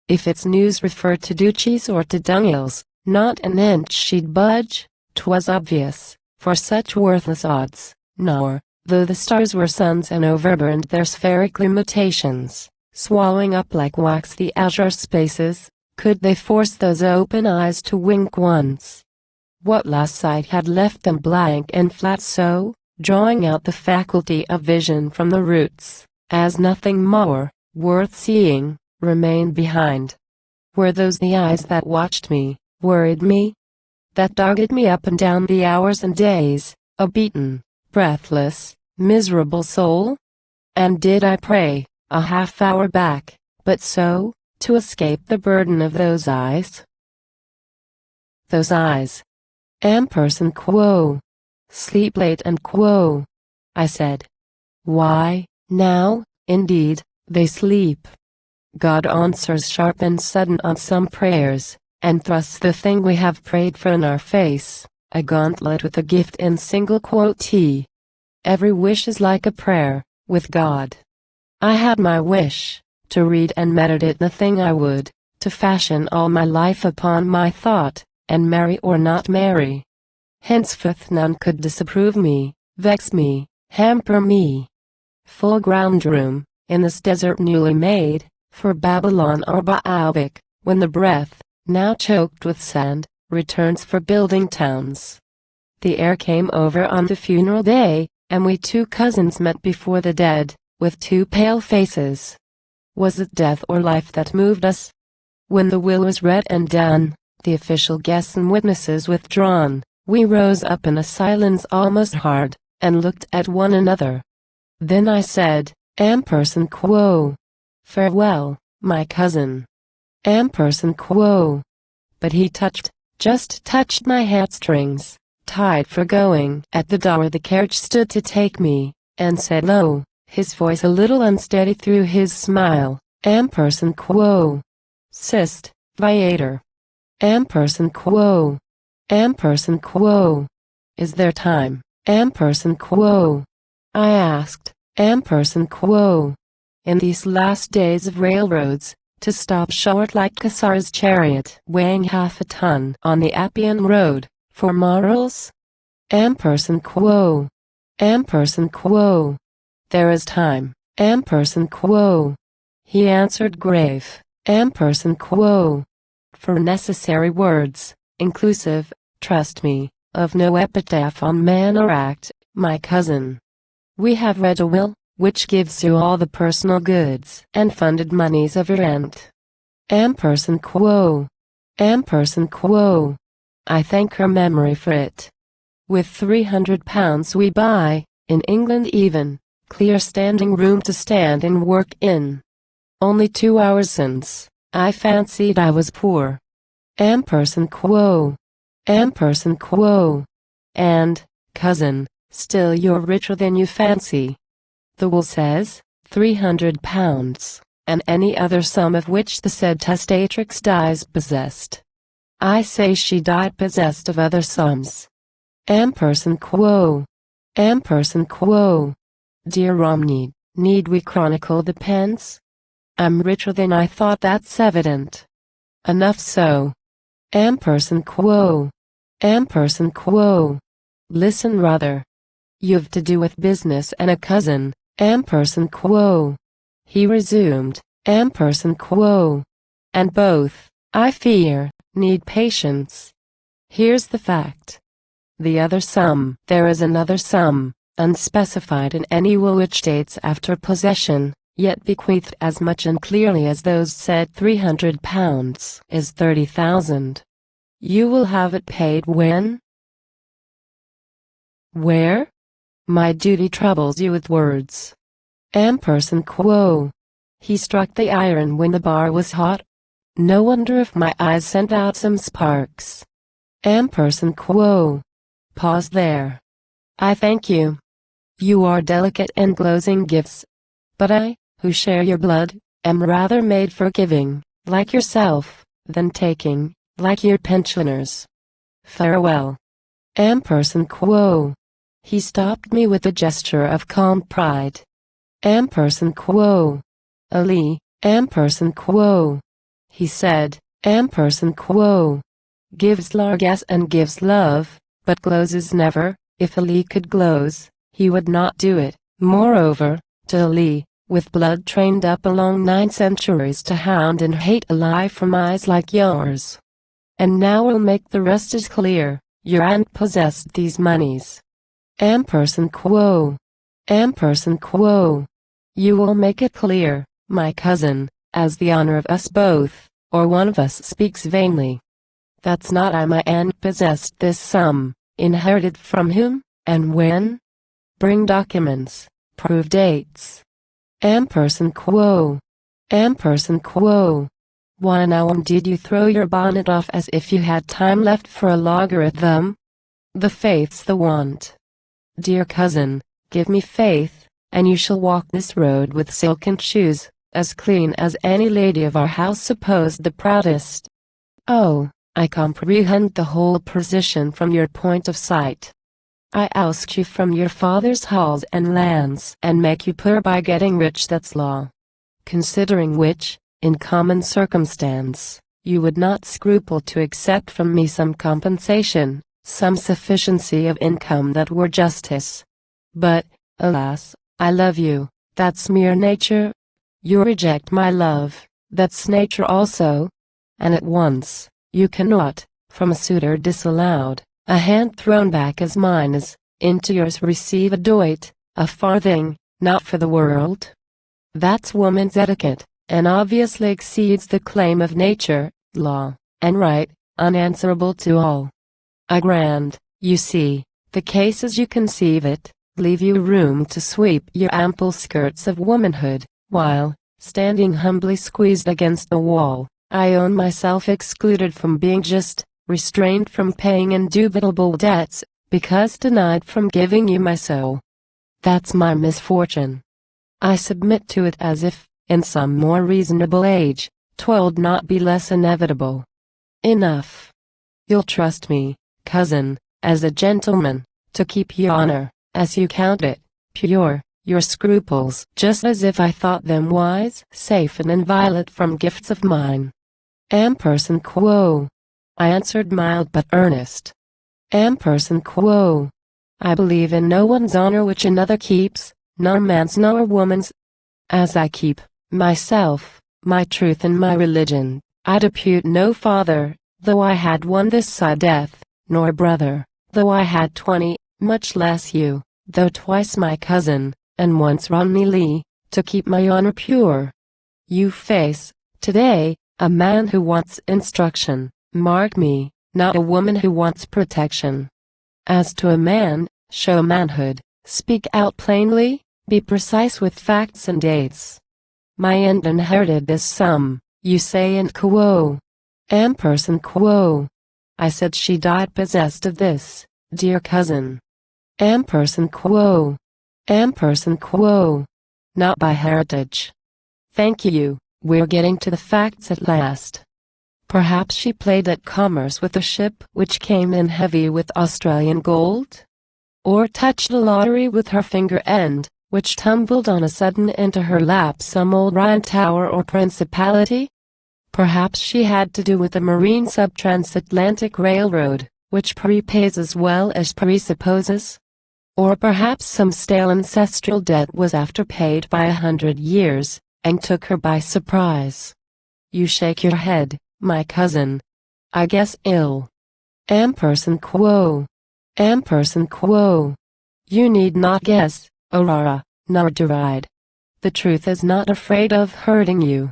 If its news referred to duchies or to dunghills, not an inch she'd budge. 'Twas obvious, for such worthless odds, nor, though the stars were suns and overburned their spheric limitations, swallowing up like wax the azure spaces, could they force those open eyes to wink once. What last sight had left them blank and flat, so, drawing out the faculty of vision from the roots, as nothing more, worth seeing, remained behind? Were those the eyes that watched me, worried me? That dogged me up and down the hours and days, a beaten, breathless, miserable soul? And did I pray, a half-hour back, but so, to escape the burden of those eyes? Those eyes. Ampersand quo. Sleep late and quo. I said. Why, now, indeed, they sleep. God answers sharp and sudden on some prayers, and thrusts the thing we have prayed for in our face, a gauntlet with a gift in single quotee. Every wish is like a prayer, with God. I had my wish, to read and meditate the thing I would, to fashion all my life upon my thought, and marry or not marry. Henceforth none could disapprove me, vex me, hamper me. Full ground room, in this desert newly made, for Babylon or Baalbec, when the breath, now choked with sand, returns for building towns. The heir came over on the funeral day, and we two cousins met before the dead, with two pale faces. Was it death or life that moved us? When the will was read and done, the official guests and witnesses withdrawn, we rose up in a silence almost hard, and looked at one another. Then I said, Ampersand quo. Farewell, my cousin. Ampersand quo. But he just touched my heartstrings, tied for going. At the door the carriage stood to take me, and said low, his voice a little unsteady through his smile, Ampersand quo. Sist, viator. Ampersand quo. Ampersand quo. Is there time, Ampersand quo? I asked, Ampersand quo. In these last days of railroads, to stop short like Caesar's chariot weighing half a ton on the Appian Road, for morals? Ampersand quo. Ampersand quo. There is time, Ampersand quo. He answered grave, Ampersand quo. For necessary words, inclusive, trust me, of no epitaph on man or act, my cousin. We have read a will, which gives you all the personal goods and funded moneys of your aunt. Ampersand quo. Ampersand quo. I thank her memory for it. With £300 we buy, in England even, clear standing room to stand and work in. Only 2 hours since, I fancied I was poor. Ampersand quo. Ampersand quo. And, cousin, still you're richer than you fancy. The will says, £300, and any other sum of which the said testatrix dies possessed. I say she died possessed of other sums. Ampersand quo. Ampersand quo. Dear Romney, need we chronicle the pence? I'm richer than I thought, that's evident. Enough so. Ampersand quo. Ampersand quo. Listen rather. You've to do with business and a cousin, Ampersand quo. He resumed, Ampersand quo. And both, I fear, need patience. Here's the fact. The other sum, there is another sum, unspecified in any will which dates after possession, yet bequeathed as much and clearly as those said £300, is 30,000. You will have it paid when? Where? My duty troubles you with words. Ampersand quo. He struck the iron when the bar was hot. No wonder if my eyes sent out some sparks. Ampersand quo. Pause there. I thank you. You are delicate and glowing gifts. But I, who share your blood, am rather made for giving, like yourself, than taking, like your pensioners. Farewell. Ampersand quo. He stopped me with a gesture of calm pride. Ampersand quo. Ali, ampersand quo. He said, ampersand quo. Gives largesse and gives love, but glozes never. If Ali could gloze, he would not do it. Moreover, to Ali, with blood trained up along 9 centuries to hound and hate a lie from eyes like yours. And now we'll make the rest as clear. Your aunt possessed these monies. Ampersand quo. Ampersand quo. You will make it clear, my cousin, as the honor of us both, or one of us speaks vainly. That's not I. My aunt possessed this sum, inherited from whom, and when? Bring documents, prove dates. Ampersand quo. Ampersand quo. Why now did you throw your bonnet off as if you had time left for a logarithm? The faith's the want. Dear cousin, give me faith, and you shall walk this road with silken shoes, as clean as any lady of our house supposed the proudest. Oh, I comprehend the whole position from your point of sight. I oust you from your father's halls and lands and make you poor by getting rich, that's law. Considering which, in common circumstance, you would not scruple to accept from me some compensation, some sufficiency of income that were justice. But, alas, I love you, that's mere nature. You reject my love, that's nature also. And at once, you cannot, from a suitor disallowed, a hand thrown back as mine is, into yours receive a doit, a farthing, not for the world. That's woman's etiquette, and obviously exceeds the claim of nature, law, and right, unanswerable to all. I grant, you see, the case as you conceive it, leave you room to sweep your ample skirts of womanhood, while, standing humbly squeezed against the wall, I own myself excluded from being just, restrained from paying indubitable debts, because denied from giving you my soul. That's my misfortune. I submit to it as if, in some more reasonable age, 'twould not be less inevitable. Enough. You'll trust me, cousin, as a gentleman, to keep your honor, as you count it, pure, your scruples just as if I thought them wise, safe and inviolate from gifts of mine. Ampersand quo. I answered mild but earnest. Ampersand quo. I believe in no one's honor which another keeps, nor man's nor woman's. As I keep, myself, my truth and my religion, I depute no father, though I had one this side death, nor brother, though I had 20, much less you, though twice my cousin, and once Romney Leigh, to keep my honor pure. You face, today, a man who wants instruction, mark me, not a woman who wants protection. As to a man, show manhood, speak out plainly, be precise with facts and dates. My aunt inherited this sum, you say, and quo. Ampersand quo. I said she died possessed of this, dear cousin. Ampersand quo. Ampersand quo. Not by heritage. Thank you, we're getting to the facts at last. Perhaps she played at commerce with a ship which came in heavy with Australian gold? Or touched a lottery with her finger end, which tumbled on a sudden into her lap some old Rhine tower or principality? Perhaps she had to do with the marine sub-transatlantic railroad, which prepays as well as presupposes? Or perhaps some stale ancestral debt was afterpaid by 100 years, and took her by surprise. You shake your head, my cousin. I guess ill. Ampersand quo. Ampersand quo. You need not guess, Aurora, nor deride. The truth is not afraid of hurting you.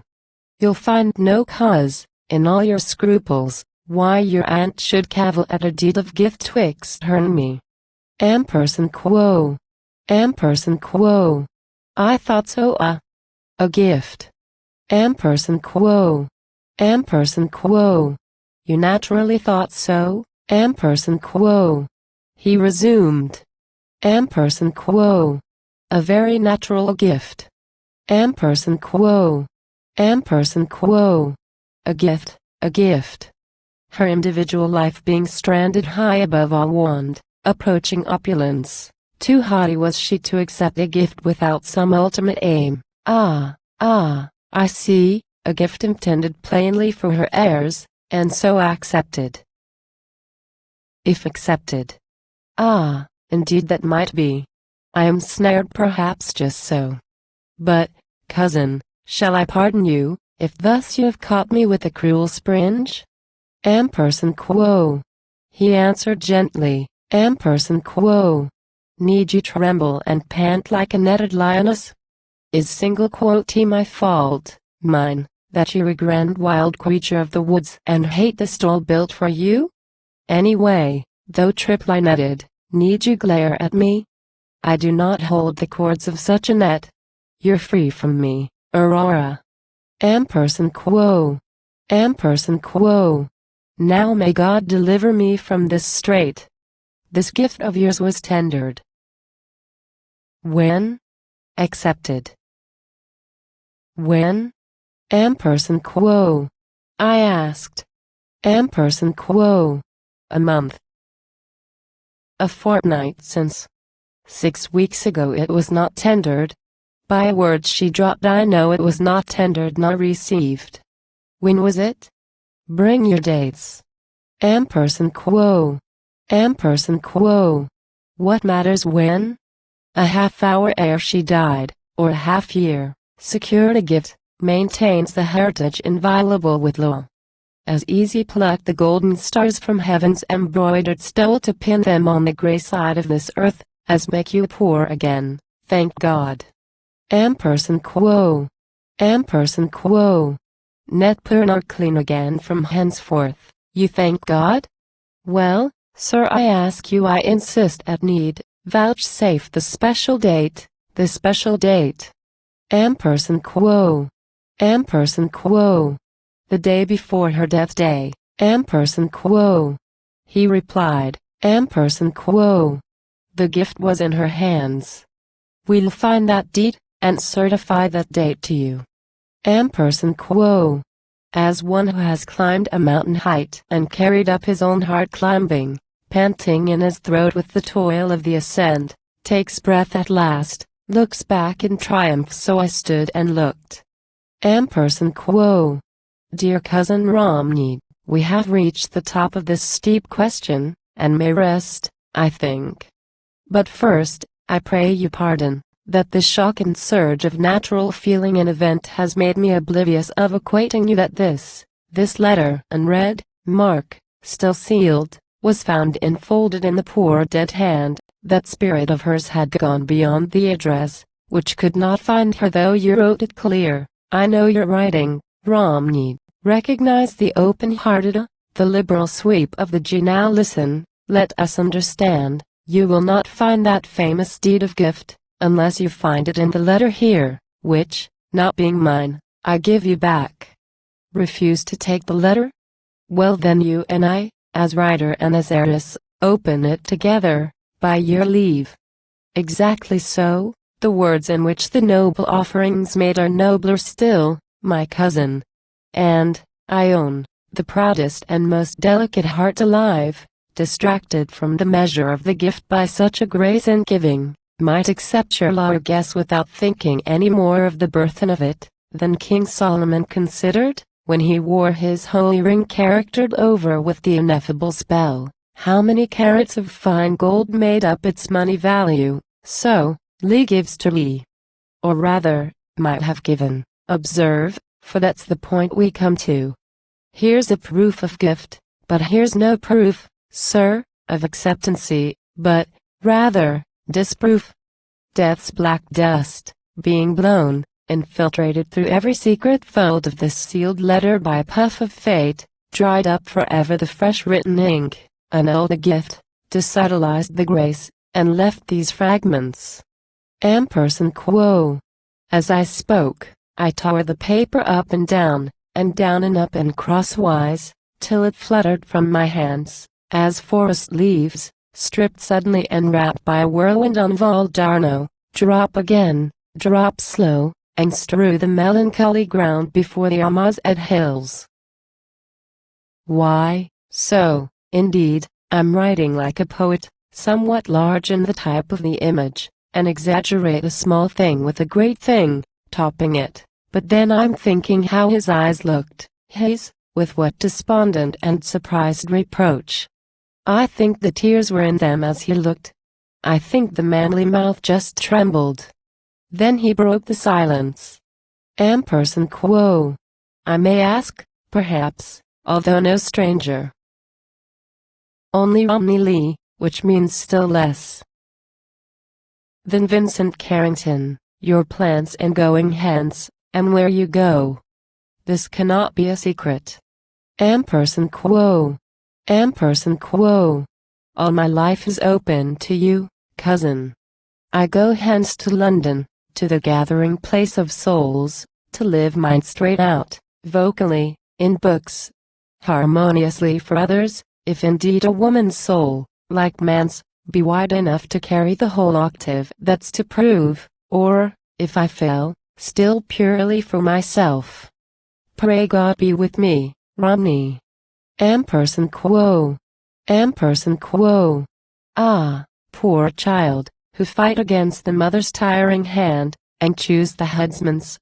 You'll find no cause, in all your scruples, why your aunt should cavil at a deed of gift twixt her and me. Quo. Quo. I thought so. A gift. Quo. Quo. You naturally thought so. Quo. He resumed. Quo. A very natural gift. Quo. Quo. A gift, a gift. Her individual life being stranded high above all want, approaching opulence, too haughty was she to accept a gift without some ultimate aim. I see, a gift intended plainly for her heirs, and so accepted. If accepted. Indeed that might be. I am snared perhaps just so. But, cousin, shall I pardon you, if thus you have caught me with a cruel springe? Quo. He answered gently. Quo. Need you tremble and pant like a netted lioness? Is single quotee my fault, mine, that you a grand wild creature of the woods and hate the stall built for you? Anyway, though triply netted, need you glare at me? I do not hold the cords of such a net. You're free from me, Aurora. Quo. Quo. Now may God deliver me from this strait. This gift of yours was tendered. When? Accepted. When? Quo. I asked. Quo. A month. A fortnight since. 6 weeks ago it was not tendered. By a word she dropped I know it was not tendered nor received. When was it? Bring your dates. Quo. Quo. What matters when? A half hour ere she died, or a half year, secured a gift, maintains the heritage inviolable with law. As easy pluck the golden stars from heaven's embroidered stole to pin them on the grey side of this earth, as make you poor again, thank God. Quo. Quo. Net poor nor clean again from henceforth, you thank God? Well, sir, I ask you, I insist at need, vouchsafe the special date, the special date. Quo. Quo. The day before her death day. Quo. He replied. Quo. The gift was in her hands. We'll find that deed, and certify that date to you. Quo. As one who has climbed a mountain height and carried up his own heart climbing, panting in his throat with the toil of the ascent, takes breath at last, looks back in triumph, so I stood and looked. Quo. Dear cousin Romney, we have reached the top of this steep question, and may rest, I think. But first, I pray you pardon, that the shock and surge of natural feeling and event has made me oblivious of acquainting you that this letter, unread, mark, still sealed, was found enfolded in the poor dead hand. That spirit of hers had gone beyond the address, which could not find her though you wrote it clear. I know your writing, Romney. Recognize the open-hearted, the liberal sweep of the G. Now listen, let us understand. You will not find that famous deed of gift, unless you find it in the letter here, which, not being mine, I give you back. Refuse to take the letter? Well then you and I, as writer and as heiress, open it together, by your leave. Exactly so, the words in which the noble offerings made are nobler still, my cousin. And, I own, the proudest and most delicate heart alive, distracted from the measure of the gift by such a grace in giving, might accept your largesse without thinking any more of the burthen of it, than King Solomon considered, when he wore his holy ring charactered over with the ineffable spell. How many carats of fine gold made up its money value? So, Leigh gives to Leigh. Or rather, might have given, observe, for that's the point we come to. Here's a proof of gift, but here's no proof, sir, of acceptancy, but, rather, disproof. Death's black dust, being blown, infiltrated through every secret fold of this sealed letter by a puff of fate, dried up forever the fresh written ink, annulled the gift, desubtilized the grace, and left these fragments. Quo. As I spoke, I tore the paper up and down and up and crosswise, till it fluttered from my hands, as forest leaves, stripped suddenly and wrapped by a whirlwind on Valdarno, drop again, drop slow, and strew the melancholy ground before the Amazed hills. Why, so, indeed, I'm writing like a poet, somewhat large in the type of the image, and exaggerate a small thing with a great thing, topping it, but then I'm thinking how his eyes looked, with what despondent and surprised reproach. I think the tears were in them as he looked. I think the manly mouth just trembled. Then he broke the silence. Quo. I may ask, perhaps, although no stranger. Only Romney Leigh, which means still less than Vincent Carrington, your plans and going hence, and where you go. This cannot be a secret. Quo. Quo. All my life is open to you, cousin. I go hence to London, to the gathering place of souls, to live mine straight out, vocally, in books, harmoniously for others, if indeed a woman's soul, like man's, be wide enough to carry the whole octave that's to prove, or, if I fail, still purely for myself. Pray God be with me, Romney. Quo. Quo. Ah, poor child, who fight against the mother's tiring hand, and choose the headsman's.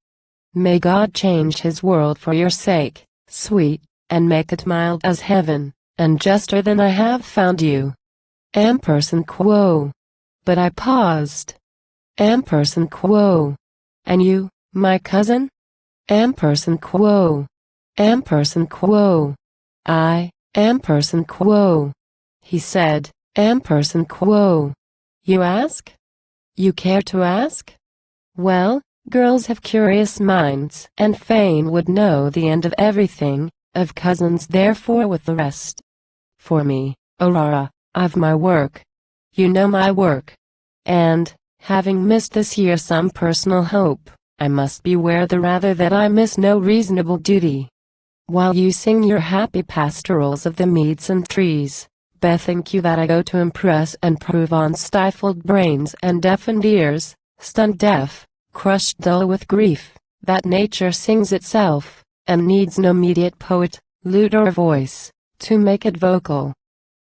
May God change his world for your sake, sweet, and make it mild as heaven, and juster than I have found you. Quo. But I paused. Quo. And you, my cousin? Quo. Quo. I, quo. He said, quo. You ask? You care to ask? Well, girls have curious minds, and fain would know the end of everything, of cousins therefore with the rest. For me, Aurora, I've my work. You know my work. And, having missed this year some personal hope, I must beware the rather that I miss no reasonable duty. While you sing your happy pastorals of the meads and trees, bethink you that I go to impress and prove on stifled brains and deafened ears, stunned deaf, crushed dull with grief, that nature sings itself, and needs no mediate poet, lute or voice, to make it vocal.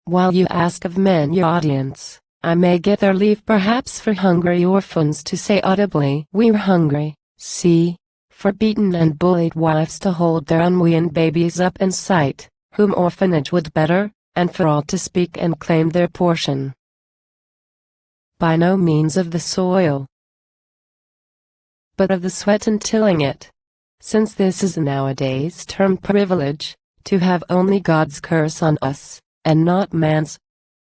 While you ask of men your audience, I may get their leave perhaps for hungry orphans to say audibly, "We're hungry," see, for beaten and bullied wives to hold their unweaned babies up in sight, whom orphanage would better, and for all to speak and claim their portion. By no means of the soil, but of the sweat in tilling it, since this is nowadays termed privilege, to have only God's curse on us, and not man's.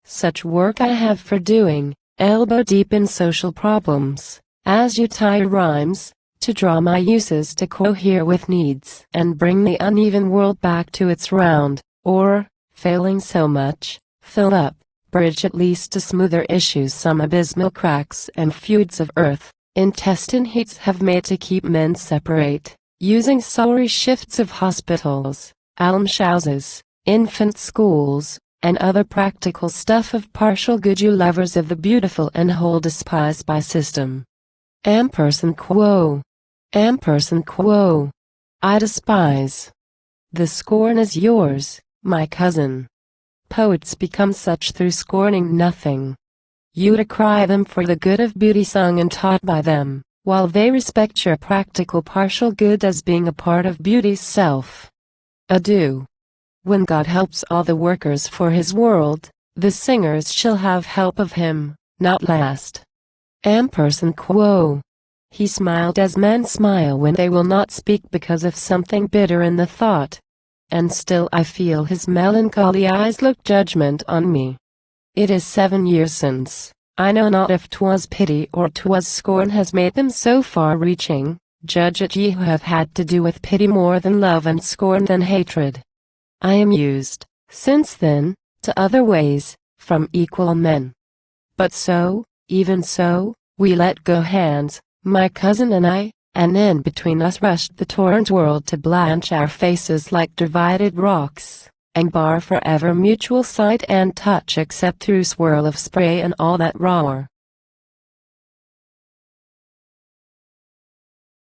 Such work I have for doing, elbow deep in social problems, as you tie rhymes, to draw my uses to cohere with needs and bring the uneven world back to its round, or, failing so much, fill up, bridge at least to smoother issues some abysmal cracks and feuds of earth, intestine heats have made to keep men separate, using sorry shifts of hospitals, almshouses, infant schools, and other practical stuff of partial good you lovers of the beautiful and whole despise by system. Quo. Quo. I despise. The scorn is yours, my cousin. Poets become such through scorning nothing. You decry them for the good of beauty sung and taught by them, while they respect your practical partial good as being a part of beauty's self. Adieu. When God helps all the workers for his world, the singers shall have help of him, not last. Quo. He smiled as men smile when they will not speak because of something bitter in the thought. And still I feel his melancholy eyes look judgment on me. It is 7 years since, I know not if 'twas pity or 'twas scorn has made them so far-reaching, judge it ye who have had to do with pity more than love and scorn than hatred. I am used, since then, to other ways, from equal men. But so, even so, we let go hands, my cousin and I, and in between us rushed the torrent world to blanch our faces like divided rocks, and bar forever mutual sight and touch except through swirl of spray and all that roar.